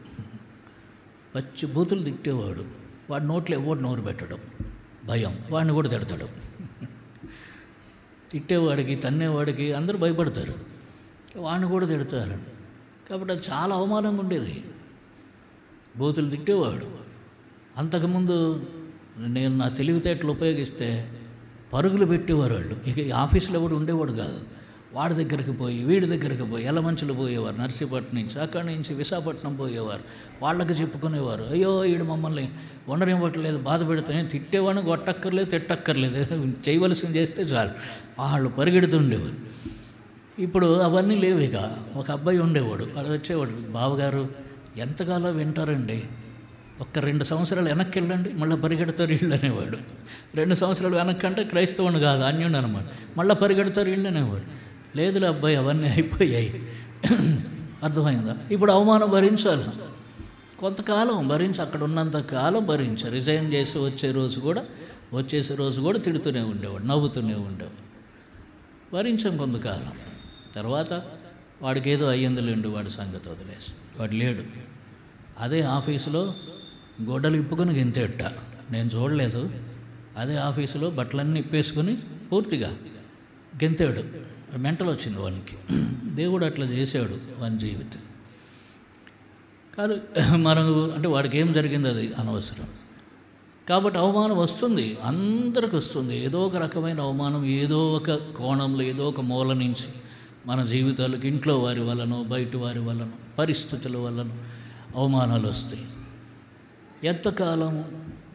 పచ్చి బూతులు తిట్టేవాడు. వాడి నోట్లో ఎవడు నోరు పెట్టడం, భయం. వాడిని కూడా తిడతాడు. తిట్టేవాడికి, తన్నేవాడికి అందరూ భయపడతారు, వాడిని కూడా తిడతారు. కాబట్టి అది చాలా అవమానంగా ఉండేది. బూతులు తిట్టేవాడు. అంతకుముందు నేను నా తెలివితేటలు ఉపయోగిస్తే పరుగులు పెట్టేవారు వాళ్ళు. ఇక ఆఫీసులో ఎవడు ఉండేవాడు కాదు. వాడి దగ్గరికి పోయి, వీడి దగ్గరికి పోయి, ఎలమంచులు పోయేవారు. నర్సీపట్నం నుంచి, అక్కడి నుంచి విశాఖపట్నం పోయేవారు. వాళ్ళకి చెప్పుకునేవారు, అయ్యో వీడు మమ్మల్ని ఉండనివ్వట్లేదు, బాధ పెడితే. తిట్టేవాడిని కొట్టక్కర్లేదు, తిట్టక్కర్లేదు, చేయవలసింది చేస్తే చాలు. వాళ్ళు పరిగెడుతుండేవారు. ఇప్పుడు అవన్నీ లేవు. ఇక ఒక అబ్బాయి ఉండేవాడు, వాడు వచ్చేవాడు, బావగారు ఎంతకాలం వింటారండి, 2 సంవత్సరాలు వెనక్కి వెళ్ళండి, మళ్ళీ పరిగెడతారు ఇళ్ళు అనేవాడు. 2 సంవత్సరాలు వెనక్కి అంటే క్రైస్తవుని కాదు, అన్యుడు అనమాట. మళ్ళీ పరిగెడతారు ఇళ్ళు అనేవాడు. లేదులే అబ్బాయి, అవన్నీ అయిపోయాయి. అర్థమైందా? ఇప్పుడు అవమానం భరించాలి, కొంతకాలం భరించి, అక్కడ ఉన్నంత కాలం భరించారు. రిజైన్ చేసి వచ్చేసే రోజు కూడా తిడుతూనే ఉండేవాడు, నవ్వుతూనే ఉండేవాడు. భరించాం కొంతకాలం. తర్వాత వాడికి ఏదో అయ్యిందిలేండి, వాడి సంగతి వదిలేసి వాడు లేడు. అదే ఆఫీసులో గొడ్డలు ఇప్పుకొని గెంతేట, నేను చూడలేదు. అదే ఆఫీసులో బట్టలన్నీ ఇప్పేసుకొని పూర్తిగా గెంతాడు. మెంటల్ వచ్చింది వానికి. దేవుడు అట్లా చేశాడు వాని జీవితం. కానీ మనం అంటే వాడికి ఏం జరిగింది అది అనవసరం. కాబట్టి అవమానం వస్తుంది, అందరికి వస్తుంది. ఏదో ఒక రకమైన అవమానం, ఏదో ఒక కోణంలో, ఏదో ఒక మూల నుంచి మన జీవితాలకు, ఇంట్లో వారి వలన, బయట వారి వలన, పరిస్థితుల వలన అవమానాలు వస్తాయి. ఎంతకాలం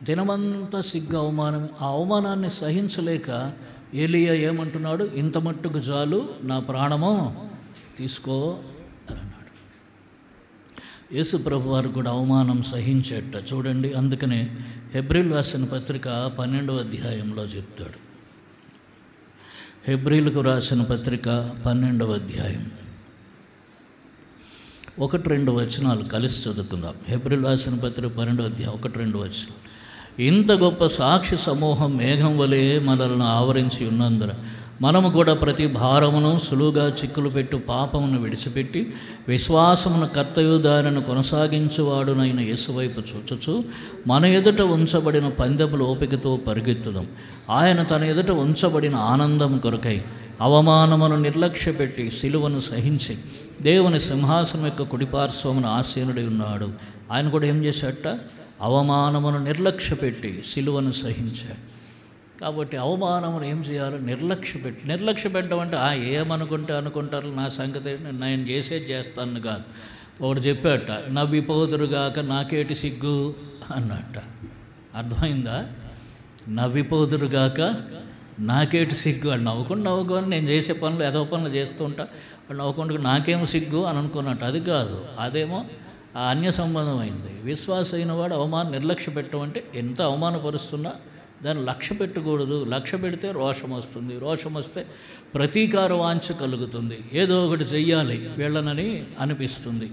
దినమంతా సిగ్గు, అవమానం. ఆ అవమానాన్ని సహించలేక ఏలియా ఏమంటున్నాడు, ఇంత మట్టుకు చాలు, నా ప్రాణము తీసుకో అని అన్నాడు. యేసు ప్రభు వారు కూడా అవమానం సహించేట చూడండి. అందుకనే హెబ్రీలు రాసిన పత్రిక 12వ అధ్యాయంలో చెప్తాడు. హెబ్రీలకు రాసిన పత్రిక 12వ అధ్యాయం 1-2 వచనాలు కలిసి చదువుకుందాం. హెబ్రీలు రాసిన పత్రిక 12వ అధ్యాయం 1-2 వచనాలు. ఇంత గొప్ప సాక్షి సమూహం మేఘం వలె మనల్ని ఆవరించి ఉన్నందున మనము కూడా ప్రతి భారమును సులువుగా చిక్కులు పెట్టు పాపమును విడిచిపెట్టి విశ్వాసమును కర్తయు దానిని కొనసాగించువాడునైన యేసు వైపు చూచుచు మన ఎదుట ఉంచబడిన పందెములు ఓపికతో పరిగెత్తుదాం. ఆయన తన ఎదుట ఉంచబడిన ఆనందం కొరకై అవమానమును నిర్లక్ష్యపెట్టి సిలువను సహించి దేవుని సింహాసనం యొక్క కుడిపార్శ్వమున ఆసీనుడై ఉన్నాడు. ఆయన కూడా ఏం చేశాడట? అవమానమును నిర్లక్ష్యపెట్టి సిలువను సహించాడు. కాబట్టి అవమానమును ఏం చేయాలి? నిర్లక్ష్య పెట్టడం అంటే ఏమనుకుంటే అనుకుంటారు, నా సంగతి నేను చేసేది చేస్తాను కాదు. ఒకడు చెప్పాట, నవ్విపోదురుగాక నాకేటి సిగ్గు అన్నట్ట. అర్థమైందా? నవ్విపోదురుగాక నాకేటి సిగ్గు అని నవ్వుకొని నేను చేసే పనులు ఏదో పనులు చేస్తూ ఉంటా, నవ్వుకుంటూ నాకేం సిగ్గు అని అనుకున్నట్టు. అది కాదు, అదేమో అన్య సంబంధమైంది. విశ్వాస అయిన వాడు నిర్లక్ష్య పెట్టడం అంటే ఎంత అవమానపరుస్తున్నా దాన్ని లక్ష్య పెట్టకూడదు. లక్ష్య పెడితే రోషం వస్తుంది. రోషం వస్తే ప్రతీకార వాంఛ కలుగుతుంది. ఏదో ఒకటి చెయ్యాలి వీళ్ళనని అనిపిస్తుంది,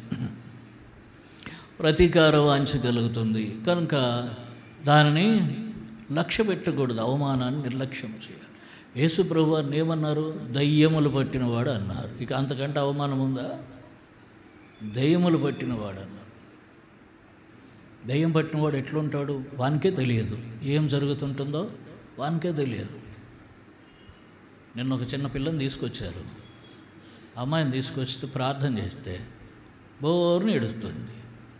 ప్రతీకార వాంఛ కలుగుతుంది. కనుక దానిని లక్ష్య పెట్టకూడదు, అవమానాన్ని నిర్లక్ష్యం చేయాలి. యేసు ప్రభు వారిని ఏమన్నారు? దయ్యములు పట్టినవాడు అన్నారు. ఇక అంతకంటే అవమానం ఉందా? దయ్యములు పట్టినవాడు అన్నారు. దయ్యం పట్టినవాడు ఎట్లుంటాడు? వానికే తెలియదు, ఏం జరుగుతుంటుందో వానికే తెలియదు. నిన్న ఒక చిన్న పిల్లని తీసుకొచ్చారు. అమ్మాయిని తీసుకొస్తే ప్రార్థన చేస్తే బోర్ని ఏడుస్తుంది.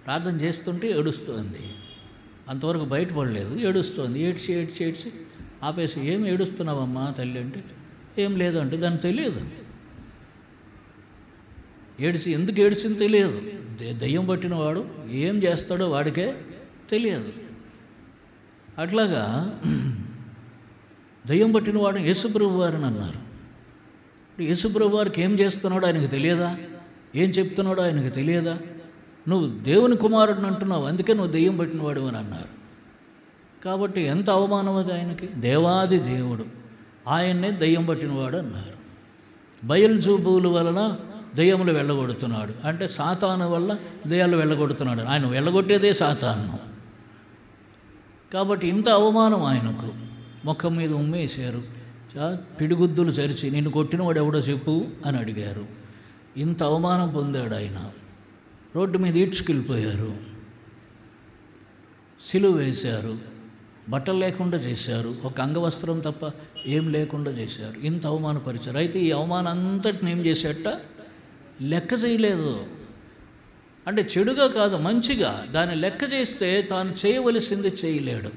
ప్రార్థన చేస్తుంటే ఏడుస్తుంది. అంతవరకు బయటపడలేదు, ఏడుస్తుంది. ఏడ్చి ఆపేసి, ఏం ఏడుస్తున్నావమ్మా తల్లి అంటే, ఏం లేదు అంటే దానికి తెలియదు. ఎందుకు ఏడ్చింది తెలియదు. దయ్యం పట్టినవాడు ఏం చేస్తాడో వాడికే తెలియదు. అట్లాగా దయ్యం పట్టినవాడు యేసుప్రభు వారిని అన్నారు. యేసుప్రభు వారికి ఏం చేస్తున్నాడో ఆయనకు తెలియదా? ఏం చెప్తున్నాడో ఆయనకు తెలియదా? నువ్వు దేవుని కుమారుడిని అంటున్నావు, అందుకే నువ్వు దయ్యం పట్టినవాడు అని అన్నారు. కాబట్టి ఎంత అవమానం అది ఆయనకి. దేవాది దేవుడు ఆయన్నే దయ్యం పట్టినవాడు అన్నారు. బయల్జూబుల వలన దయ్యములు వెళ్ళగొడుతున్నాడు అంటే సాతాను వల్ల దయ్యాలు వెళ్ళగొడుతున్నాడు. ఆయన వెళ్ళగొట్టేదే సాతాను. కాబట్టి ఇంత అవమానం ఆయనకు. ముఖం మీద ఉమ్మేశారు, పిడిగుద్దులు చరిచి నిన్ను కొట్టినవాడు ఎవడో చెప్పు అని అడిగారు. ఇంత అవమానం పొందాడు ఆయన. రోడ్డు మీద ఈడ్చుకెళ్ళిపోయారు, సిలువ వేశారు, బట్టలు లేకుండా చేశారు, ఒక అంగవస్త్రం తప్ప ఏం లేకుండా చేశారు. ఇంత అవమానపరిచారు. అయితే ఈ అవమానం అంతటిని ఏం చేసేట? లెక్క చేయలేదు. అంటే చెడుగా కాదు, మంచిగా దాన్ని లెక్క చేస్తే తాను చేయవలసింది చేయలేడు.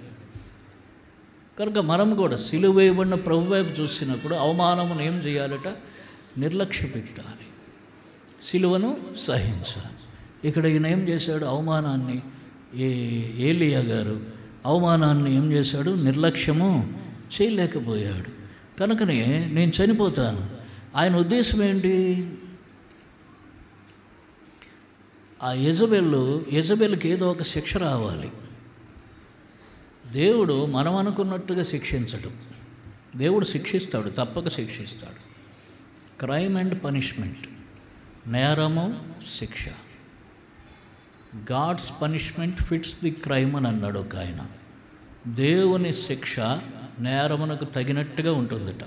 కనుక మనం కూడా సిలువ వేయబడిన ప్రభు వైపు చూసినప్పుడు అవమానమును ఏం చేయాలట? నిర్లక్ష్య పెట్టాలి, సిలువను సహించాలి. ఇక్కడ ఈయన ఏం చేశాడు? అవమానాన్ని, ఏలియా గారు అవమానాన్ని ఏం చేశాడు? నిర్లక్ష్యము చేయలేకపోయాడు. కనుకనే నేను చనిపోతాను. ఆయన ఉద్దేశం ఏంటి? ఆ యెజబెల్కి ఏదో ఒక శిక్ష రావాలి. దేవుడు మనం అనుకున్నట్టుగా శిక్షించడు. దేవుడు శిక్షిస్తాడు, తప్పక శిక్షిస్తాడు. క్రైమ్ అండ్ పనిష్మెంట్, నేరము శిక్ష. God's punishment fits the crime అని అన్నాడు ఒక ఆయన. దేవుని శిక్ష నేరమునకు తగినట్టుగా ఉంటుందట.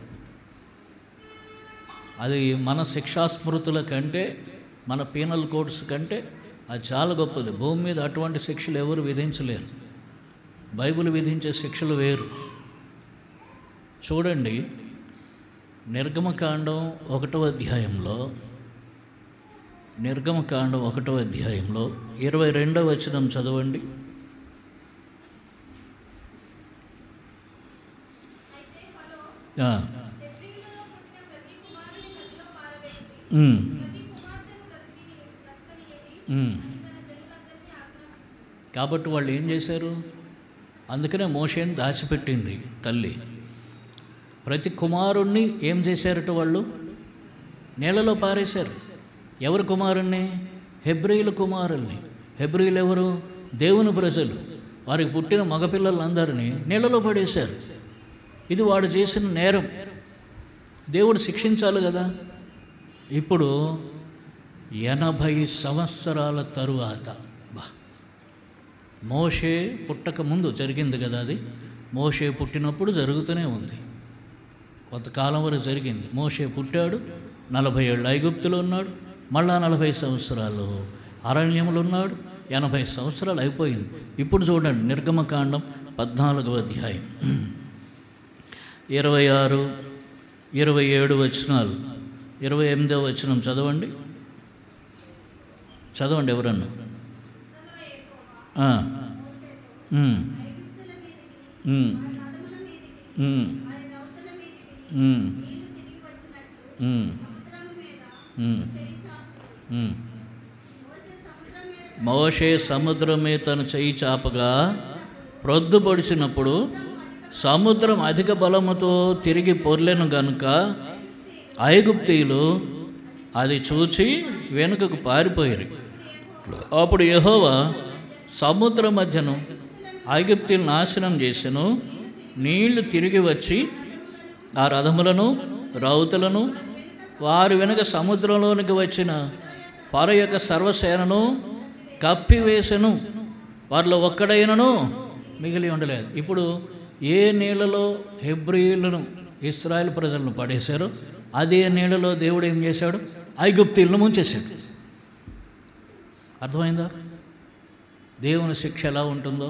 అది మన శిక్షాస్మృతుల కంటే, మన పీనల్ కోడ్స్ కంటే అది చాలా గొప్పది. భూమి మీద అటువంటి శిక్షలు ఎవరు విధించలేరు. బైబిల్ విధించే శిక్షలు వేరు. చూడండి, నిర్గమకాండం 1వ అధ్యాయంలో 22వ వచనం చదవండి. కాబట్టి వాళ్ళు ఏం చేశారు? అందుకనే మోషేని దాచిపెట్టింది తల్లి. ప్రతి కుమారుణ్ణి ఏం చేశారట? వాళ్ళు నీళ్ళలో పారేశారు. ఎవరి కుమారుణ్ణి? హెబ్రీయుల కుమారుల్ని. హెబ్రీలు ఎవరు? దేవుని ప్రజలు. వారికి పుట్టిన మగపిల్లలందరినీ నీళ్ళలో పడేశారు. ఇది వాడు చేసిన నేరం. దేవుడు శిక్షించాలి కదా. ఇప్పుడు 80 సంవత్సరాల తరువాత, మోషే పుట్టక ముందు జరిగింది కదా అది. మోషే పుట్టినప్పుడు జరుగుతూనే ఉంది, కొంతకాలం వరకు జరిగింది. మోషే పుట్టాడు, 40 ఏళ్ళు ఐగుప్తులో ఉన్నాడు, మళ్ళా 40 సంవత్సరాలు అరణ్యములు ఉన్నాడు, 80 సంవత్సరాలు అయిపోయింది. ఇప్పుడు చూడండి, నిర్గమకాండం 14వ అధ్యాయం 26, 27 వచనాలు, 28వ వచనం చదవండి ఎవరన్నా. మోషే సముద్రం మీద తన చెయ్యి చాపగా ప్రొద్దుపడిచినప్పుడు సముద్రం అధిక బలముతో తిరిగి పొర్లెను గనుక ఐగుప్తీయులు అది చూచి వెనుకకు పారిపోయారు. అప్పుడు యెహోవా సముద్ర మధ్యను ఐగుప్తీయులను నాశనం చేసెను. నీళ్లు తిరిగి వచ్చి ఆ రథములను రౌతులను వారి వెనుక సముద్రంలోనికి వచ్చిన ఫరో యొక్క సర్వసేనను కప్పివేసెను. వారిలో ఒక్కడైనను మిగిలి ఉండలేదు. ఇప్పుడు ఏ నీళ్ళలో హెబ్రీయులను ఇశ్రాయేల్ ప్రజలను పడేశారో అదే నీళ్ళలో దేవుడు ఏం చేశాడు? ఐగుప్తీయులను ముంచేశాడు. అర్థమైందా దేవుని శిక్ష ఎలా ఉంటుందో?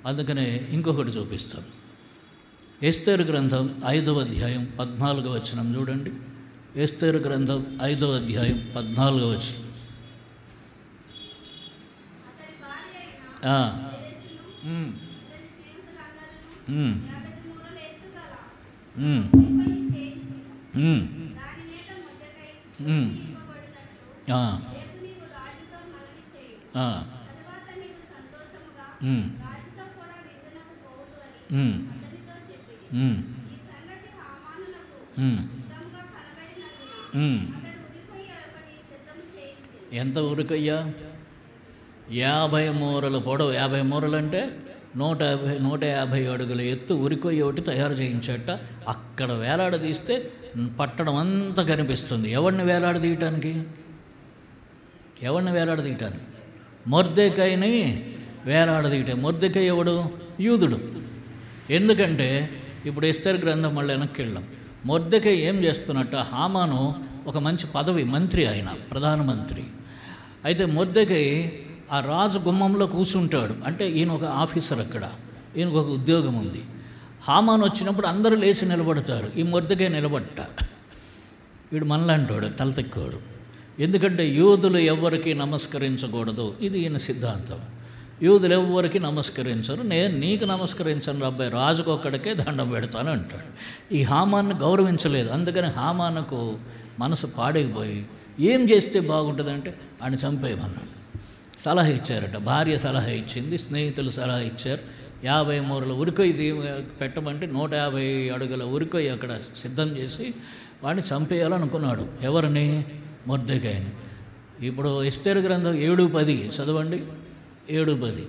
అందుకనే ఇంకొకటి చూపిస్తాను. ఎస్తేరు గ్రంథం 5వ అధ్యాయం 14వ వచనం చూడండి. ఎస్తేరు గ్రంథం 5వ అధ్యాయం 14వ వచనం. ఎంత ఉరికయ్యా? 50 మూరల పొడవు. 50 మూరలు అంటే 150 అడుగుల ఎత్తు ఉరికొయ్య ఒకటి తయారు చేయించట. అక్కడ వేలాడదీస్తే పట్టణం అంతా కనిపిస్తుంది. ఎవరిని వేలాడదీయటానికి? మొర్దెకైని వేలాడదీయటం. మొర్దెకై ఎవడు? యూదుడు. ఎందుకంటే ఇప్పుడు ఎస్తేరు గ్రంథం మళ్ళీ వెనక్కి వెళ్ళాం. మొర్దెకై ఏం చేస్తున్నట్ట? హామాను ఒక మంచి పదవి, మంత్రి, ఆయన ప్రధానమంత్రి. అయితే మొర్దెకై ఆ రాజు గుమ్మంలో కూర్చుంటాడు. అంటే ఈయన ఒక ఆఫీసర్, అక్కడ ఈయనకు ఒక ఉద్యోగం ఉంది. హామాను వచ్చినప్పుడు అందరూ లేచి నిలబడతారు. ఈ మొర్దెకై నిలబడ్డ. వీడు మనలాంటోడు, తలతెక్కోడు. ఎందుకంటే యూదులు ఎవరికి నమస్కరించకూడదు, ఇది ఈయన సిద్ధాంతం. యూదులు ఎవరికి నమస్కరించరు, నేను నీకు నమస్కరించను అబ్బాయి, రాజుకు ఒక్కడికే దండం పెడతాను అంటాడు. ఈ హామాన్ని గౌరవించలేదు. అందుకని హామానుకు మనసు పాడైపోయి ఏం చేస్తే బాగుంటుందంటే ఆయన చంపేయమన్నాడు. సలహా ఇచ్చారట. భార్య సలహా ఇచ్చింది, స్నేహితులు సలహా ఇచ్చారు. 50 మూరల ఉరికొయ్యి పెట్టమంటే 150 అడుగుల ఉరికొయ్యి అక్కడ సిద్ధం చేసి వాడిని చంపేయాలనుకున్నాడు. ఎవరిని? మొర్దెకైని. ఇప్పుడు ఎస్తేరు గ్రంథం 7:10 చదవండి. 7:10.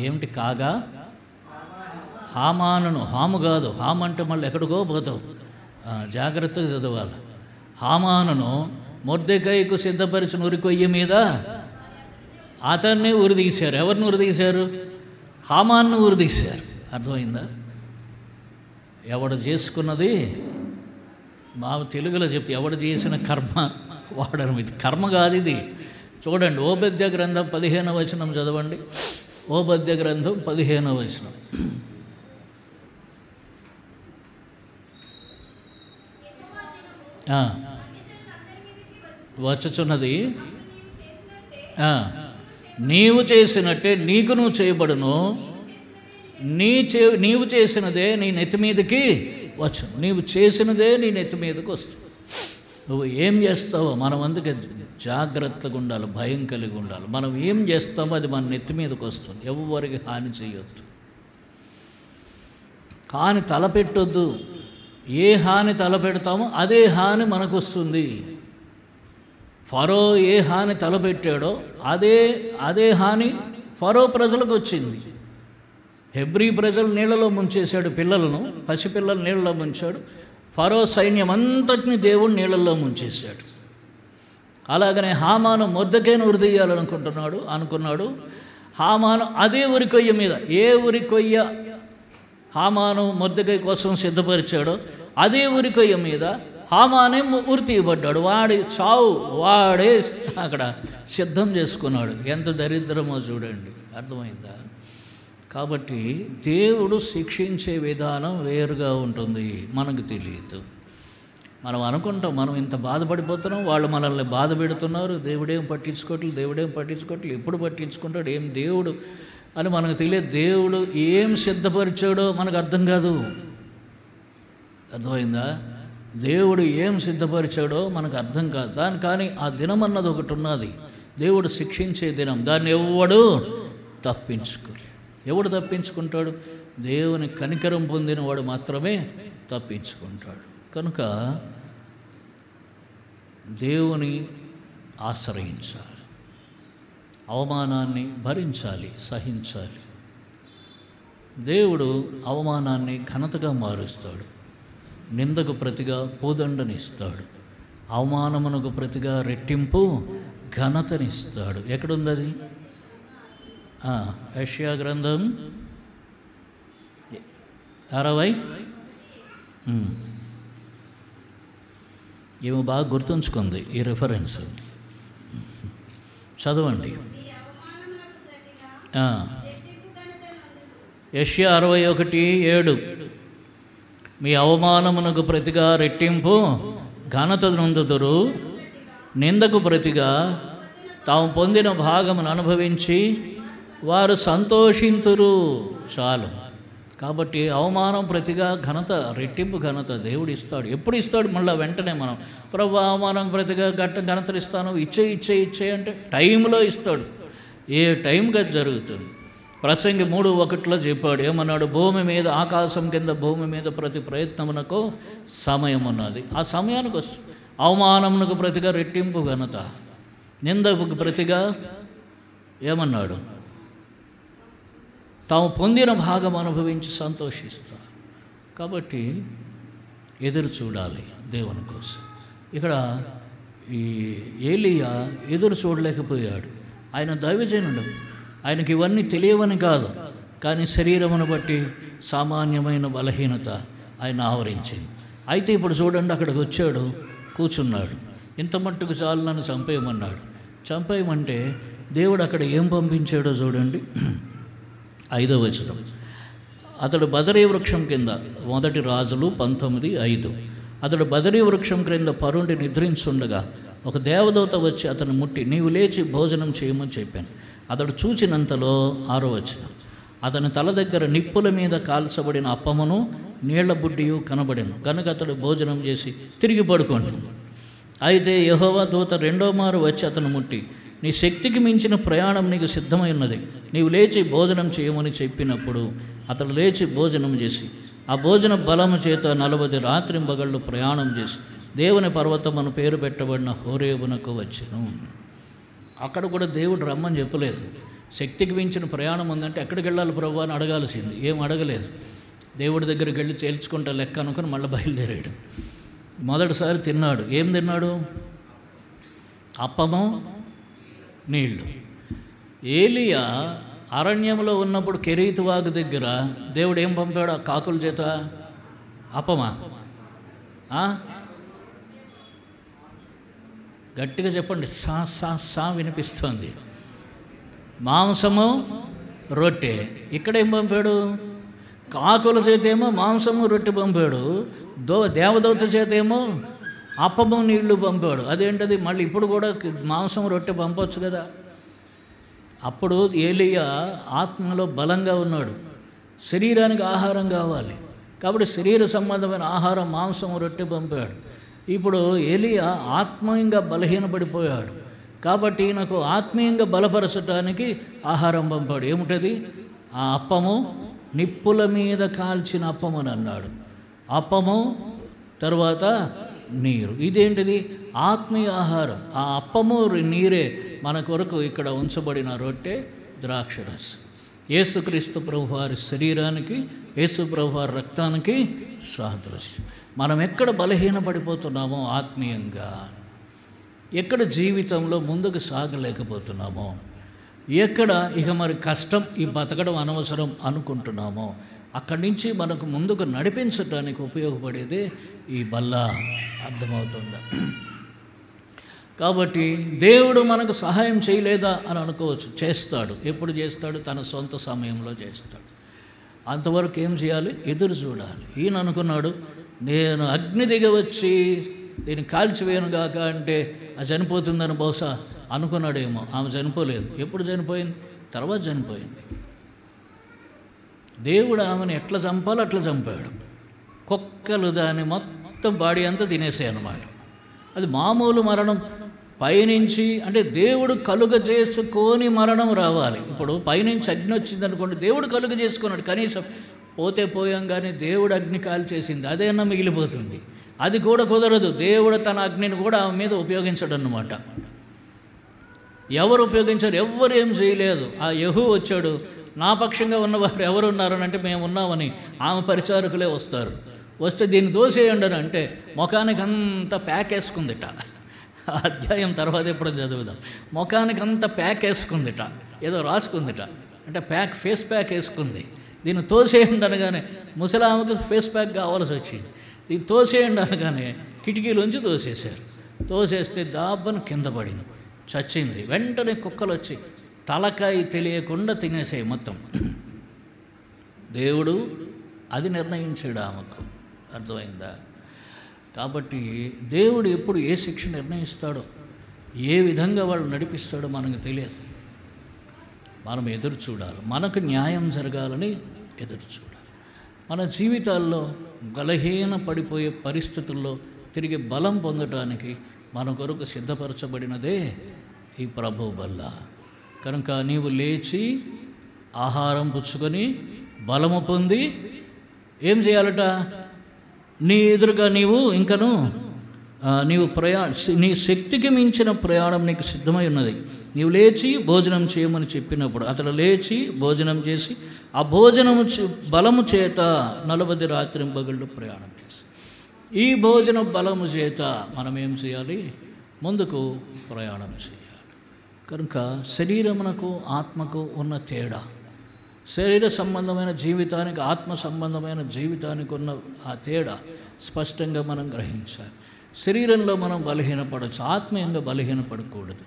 ఏమిటి కాగా? హామానును. హాము కాదు, హాము అంటే మళ్ళీ ఎక్కడికో పోతావు, జాగ్రత్తగా చదవాలి. హామానును మొర్దెకైకు సిద్ధపరిచిన ఉరికొయ్య మీద అతన్ని ఉరిదీశారు. ఎవరిని ఉరిదీశారు? హామాన్ను ఉరిదీశారు. అర్థమైందా? ఎవడు చేసుకున్నది, మా తెలుగులో చెప్తే ఎవడు చేసిన కర్మ వాడరు. ఇది కర్మ కాదు, ఇది. చూడండి, ఓబద్య గ్రంథం 15వ వచనం చదవండి. ఓబద్య గ్రంథం 15వ వచనం. వచ్చుచున్నది, నీవు చేసినట్టే నీకు నువ్వు చేయబడును, నీవు చేసినదే నీ నెత్తి మీదకి వచ్చు. నీవు చేసినదే నీ నెత్తి మీదకి వస్తుంది. నువ్వు ఏం చేస్తావో మనం అందుకే జాగ్రత్తగా ఉండాలి, భయం కలిగి ఉండాలి. మనం ఏం చేస్తామో అది మన నెత్తి మీదకి వస్తుంది. ఎవరికి హాని చేయొద్దు. హాని తలపెట్టొద్దు. ఏ హాని తలపెడతామో అదే హాని మనకు వస్తుంది. ఫరో ఏ హాని తలపెట్టాడో అదే హాని ఫరో ప్రజలకు వచ్చింది. హెబ్రీ ప్రజలు నీళ్ళలో ముంచేశాడు, పిల్లలను, పసిపిల్లలు నీళ్ళలో ముంచాడు. ఫరో సైన్యం అంతటిని దేవుడు నీళ్ళల్లో ముంచేశాడు. అలాగనే హామాను మొర్దెకైను అనుకున్నాడు. హామాను అదే ఉరికొయ్య మీద, ఏ ఉరికొయ్య హామాను మొర్దెకై కోసం సిద్ధపరిచాడో అదే ఉరికొయ్య మీద హామానే ఉరి తీయబడ్డాడు. వాడి చావు వాడే అక్కడ సిద్ధం చేసుకున్నాడు. ఎంత దరిద్రమో చూడండి, అర్థమైందా? కాబట్టి దేవుడు శిక్షించే విధానం వేరుగా ఉంటుంది, మనకు తెలియదు. మనం అనుకుంటాం మనం ఇంత బాధపడిపోతున్నాం, వాళ్ళు మనల్ని బాధ పెడుతున్నారు, దేవుడేం పట్టించుకోవట్లేదు, ఎప్పుడు పట్టించుకుంటాడు, ఏం దేవుడు అని మనకు తెలియదు. దేవుడు ఏం సిద్ధపరిచాడో మనకు అర్థం కాదు, అర్థమైందా? దేవుడు ఏం సిద్ధపరిచాడో మనకు అర్థం కాదు. కానీ ఆ దినం అన్నది ఒకటి ఉన్నది, దేవుడు శిక్షించే దినం. దాన్ని ఎవడు తప్పించుకుంటాడు? దేవుని కనికరం పొందిన వాడు మాత్రమే తప్పించుకుంటాడు. కనుక దేవుని ఆశ్రయించాలి, అవమానాన్ని భరించాలి, సహించాలి. దేవుడు అవమానాన్ని ఘనతగా మారుస్తాడు, నిందకు ప్రతిగా పూదండనిస్తాడు, అవమానమునకు ప్రతిగా రెట్టింపు ఘనతనిస్తాడు. ఎక్కడుంది అది? యెషయా గ్రంథం 60. ఏమో బాగా గుర్తుంచుకుంది ఈ రిఫరెన్స్, చదవండి. యెషయా 61:7 మీ అవమానమునకు ప్రతిగా రెట్టింపు ఘనత నొందుదురు, నిందకు ప్రతిగా తాము పొందిన భాగమును అనుభవించి వారు సంతోషింతురు. చాలు. కాబట్టి అవమానం ప్రతిగా ఘనత, రెట్టింపు ఘనత దేవుడు ఇస్తాడు. ఎప్పుడు ఇస్తాడు? మళ్ళీ వెంటనే మనం ప్రభువా అవమానం ప్రతిగా ఘనతలు ఇస్తాను, ఇచ్చే అంటే టైంలో ఇస్తాడు. ఏ టైంకి అది జరుగుతుంది. ప్రసంగి 3:1 చెప్పాడు, ఏమన్నాడు? భూమి మీద, ఆకాశం కింద భూమి మీద ప్రతి ప్రయత్నమునకు సమయం ఉన్నది. ఆ సమయానికి వస్తుంది. అవమానమునకు ప్రతిగా రెట్టింపు ఘనత, నిందకు ప్రతిగా ఏమన్నాడు? తాము పొందిన భాగం అనుభవించి సంతోషిస్తారు. కాబట్టి ఎదురు చూడాలి దేవుని కోసం. ఇక్కడ ఈ ఏలీయా ఎదురు చూడలేకపోయాడు. ఆయన దైవజనుడు, ఆయనకి ఇవన్నీ తెలియవని కాదు, కానీ శరీరమును బట్టి సామాన్యమైన బలహీనత ఆయన ఆవరించింది. అయితే ఇప్పుడు చూడండి, అక్కడికి వచ్చాడు, కూర్చున్నాడు. ఇంత మట్టుకు చాలు నన్ను చంపేయమన్నాడు. చంపేయమంటే దేవుడు అక్కడ ఏం పంపించాడో చూడండి. 5వ వచనం, అతడు బదరీ వృక్షం కింద, 1 రాజులు 19:5. అతడు బదరీ వృక్షం క్రింద పరుండి నిద్రించుండగా ఒక దేవదూత వచ్చి అతను ముట్టి, నీవు లేచి భోజనం చేయమని చెప్పాను. అతడు చూచినంతలో 6వ వచనం, అతని తల దగ్గర నిప్పుల మీద కాల్చబడిన అప్పమును నీళ్ల బుడ్డియు కనబడెను. కనుక అతడు భోజనం చేసి తిరిగి పడుకోండి. అయితే యెహోవా దూత 2వ మారు వచ్చి అతను ముట్టి, నీ శక్తికి మించిన ప్రయాణం నీకు సిద్ధమై ఉన్నది, నీవు లేచి భోజనం చేయమని చెప్పినప్పుడు అతడు లేచి భోజనం చేసి ఆ భోజన బలము చేత 40 రాత్రింబగళ్ళు ప్రయాణం చేసి దేవుని పర్వతమును పేరు పెట్టబడిన హోరేబునకు వచ్చెను. అక్కడ కూడా దేవుడు రమ్మని చెప్పలేదు. శక్తికి మించిన ప్రయాణం ఉందంటే ఎక్కడికి వెళ్ళాలి ప్రభు అని అడగాల్సింది. ఏం అడగలేదు. దేవుడి దగ్గరికి వెళ్ళి చేల్చుకుంటా లెక్క అనుకుని మళ్ళీ బయలుదేరాడు. మొదటిసారి తిన్నాడు. ఏం తిన్నాడు? అప్పము, నీళ్ళు. ఏలియా అరణ్యంలో ఉన్నప్పుడు కెరీతు వాగు దగ్గర దేవుడు ఏం పంపాడు? ఆ కాకుల చేత అప్పమా? గట్టిగా చెప్పండి. సా సా సా వినిపిస్తుంది. మాంసము, రొట్టె. ఇక్కడేం పంపాడు? కాకుల చేతేమో మాంసము, రొట్టె పంపాడు. దేవదూత చేతేమో అప్పము, నీళ్లు పంపాడు. అదేంటది? మళ్ళీ ఇప్పుడు కూడా మాంసం, రొట్టె పంపవచ్చు కదా. అప్పుడు ఏలీయా ఆత్మలో బలంగా ఉన్నాడు. శరీరానికి ఆహారం కావాలి కాబట్టి శరీర సంబంధమైన ఆహారం, మాంసం, రొట్టె పంపాడు. ఇప్పుడు ఏలీయా ఆత్మీయంగా బలహీనపడిపోయాడు కాబట్టి నాకు ఆత్మీయంగా బలపరచడానికి ఆహారం పంపాడు. ఏముంటుంది? ఆ అప్పము, నిప్పుల మీద కాల్చిన అప్పము అని అన్నాడు. అప్పము తర్వాత నీరు. ఇదేంటిది? ఆత్మీయ ఆహారం. ఆ అప్పము నీరే మన కొరకు ఇక్కడ ఉంచబడిన రొట్టె, ద్రాక్షరసం. యేసుక్రీస్తు ప్రభువారి శరీరానికి, యేసు ప్రభువారి రక్తానికి సాదృశ్యం. మనం ఎక్కడ బలహీనపడిపోతున్నామో ఆత్మీయంగా, ఎక్కడ జీవితంలో ముందుకు సాగలేకపోతున్నామో, ఎక్కడ ఇక మరి కష్టం, ఈ బతకడం అనవసరం అనుకుంటున్నామో, అక్కడి నుంచి మనకు ముందుకు నడిపించడానికి ఉపయోగపడేదే ఈ బల్ల. అర్థమవుతుందా? కాబట్టి దేవుడు మనకు సహాయం చేయలేదా అని అనుకోవచ్చు. చేస్తాడు. ఎప్పుడు చేస్తాడు? తన సొంత సమయంలో చేస్తాడు. అంతవరకు ఏం చేయాలి? ఎదురు చూడాలి. ఈయన అనుకున్నాడు, నేను అగ్ని దిగి వచ్చి దీన్ని కాల్చివేయను గాక అంటే అది చనిపోతుందని బహుశా అనుకున్నాడేమో. ఆమె చనిపోలేదు. ఎప్పుడు చనిపోయింది? తర్వాత చనిపోయింది. దేవుడు ఆమెను ఎట్లా చంపాలో అట్లా చంపాడు. కుక్కలు దాన్ని మొత్తం బాడీ అంతా తినేసాయి అన్నమాట. అది మామూలు మరణం. పైనుంచి అంటే దేవుడు కలుగ చేసుకొని మరణం రావాలి. ఇప్పుడు పైనుంచి అగ్ని వచ్చింది అనుకోండి, దేవుడు కలుగ చేసుకున్నాడు. కనీసం పోతే పోయాం, కానీ దేవుడు అగ్ని కాల్చేసింది అదేనా మిగిలిపోతుంది. అది కూడా కుదరదు. దేవుడు తన అగ్నిని కూడా ఆమె మీద ఉపయోగించడు అన్నమాట. ఎవరు ఉపయోగించారు? ఎవ్వరు ఏం చేయలేదు. ఆ యెహూ వచ్చాడు, నా పక్షంగా ఉన్నవారు ఎవరు ఉన్నారని అంటే మేము ఉన్నామని ఆమె పరిచారకులే వస్తారు. వస్తే దీన్ని దోసేయండి అని అంటే ముఖానికి అంతా ప్యాక్ వేసుకుందిట. అధ్యాయం తర్వాత ఎప్పుడు చదువుదాం. ముఖానికి అంతా ప్యాక్ వేసుకుందిట, ఏదో రాసుకుందిట. అంటే ఫేస్ ప్యాక్ వేసుకుంది. దీన్ని తోసేయండి అనగానే ముసలామెకు ఫేస్ ప్యాక్ కావాల్సి వచ్చింది. దీన్ని తోసేయండి అనగానే కిటికీలోంచి తోసేశారు. తోసేస్తే దాబ్బను కింద పడింది, చచ్చింది. వెంటనే కుక్కలు వచ్చి తలకాయ తెలియకుండా తినేసాయి మొత్తం. దేవుడు అది నిర్ణయించాడు ఆమెకు. అర్థమైందా? కాబట్టి దేవుడు ఎప్పుడు ఏ శిక్ష నిర్ణయిస్తాడో, ఏ విధంగా వాళ్ళు నడిపిస్తాడో మనకు తెలియదు. మనం ఎదురు చూడాలి. మనకు న్యాయం జరగాలని ఎదురు చూడాలి. మన జీవితాల్లో బలహీన పడిపోయే పరిస్థితుల్లో తిరిగి బలం పొందడానికి మన కొరకు సిద్ధపరచబడినదే ఈ ప్రభు బల్ల. కనుక నీవు లేచి ఆహారం పుచ్చుకొని బలము పొంది ఏం చేయాలట? నీ ఎదురుగా నీవు నీ శక్తికి మించిన ప్రయాణం నీకు సిద్ధమై ఉన్నది. నీవు లేచి భోజనం చేయమని చెప్పినప్పుడు అతడు లేచి భోజనం చేసి ఆ భోజనము బలము చేత 40 రాత్రింబగళ్ళు ప్రయాణం చేసి, ఈ భోజన బలము చేత మనం ఏం చేయాలి? ముందుకు ప్రయాణం చేయాలి. కనుక శరీరమునకు ఆత్మకు ఉన్న తేడా, శరీర సంబంధమైన జీవితానికి ఆత్మ సంబంధమైన జీవితానికి ఉన్న ఆ తేడా స్పష్టంగా మనం గ్రహించాలి. శరీరంలో మనం బలహీనపడవచ్చు, ఆత్మీయంగా బలహీనపడకూడదు.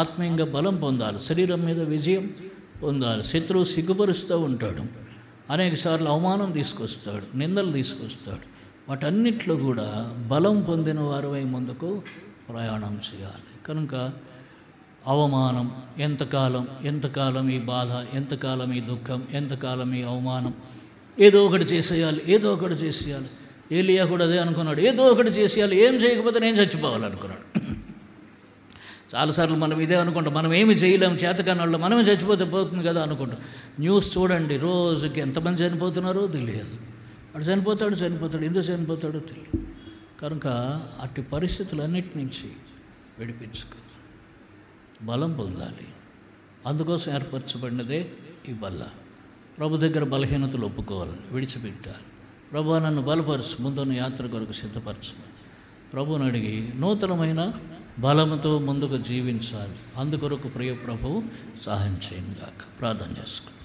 ఆత్మీయంగా బలం పొందాలి, శరీరం మీద విజయం పొందాలి. శత్రువు సిగ్గుపరుస్తూ ఉంటాడు, అనేకసార్లు అవమానం తీసుకొస్తాడు, నిందలు తీసుకొస్తాడు. వాటన్నిట్లో కూడా బలం పొందిన వారిపై ముందుకు ప్రయాణం చేయాలి. కనుక అవమానం ఎంతకాలం ఈ బాధ, ఎంతకాలం ఈ దుఃఖం, ఎంతకాలం ఈ అవమానం, ఏదో ఒకటి చేసేయాలి. ఏలియా కూడా అదే అనుకున్నాడు, ఏదో ఒకటి చేసేయాలి, ఏం చేయకపోతే నేను చచ్చిపోవాలనుకున్నాడు. చాలాసార్లు మనం ఇదే అనుకుంటాం, మనం ఏమి చేయలేము, చేతకాని వాళ్ళు మనమే చచ్చిపోతే పోతుంది కదా అనుకుంటాం. న్యూస్ చూడండి, రోజుకి ఎంతమంది చనిపోతున్నారో తెలియదు. వాడు చనిపోతాడు, ఎందుకు చనిపోతాడో తెలియదు. కనుక అట్టి పరిస్థితులన్నిటి నుంచి విడిపించుకో, బలం పొందాలి. అందుకోసం ఏర్పరచబడినదే ఈ బల్ల. ప్రభు దగ్గర బలహీనతలు ఒప్పుకోవాలి, విడిచిపెట్టాలి. ప్రభు నన్ను బలపరచు, ముందున్న యాత్ర కొరకు సిద్ధపరచమని ప్రభువుని అడిగి నూతనమైన బలముతో ముందుకు జీవించాలి. అందుకొరకు ప్రియ ప్రభువు సహాయం చేయను గాక. ప్రార్థన చేసుకోండి.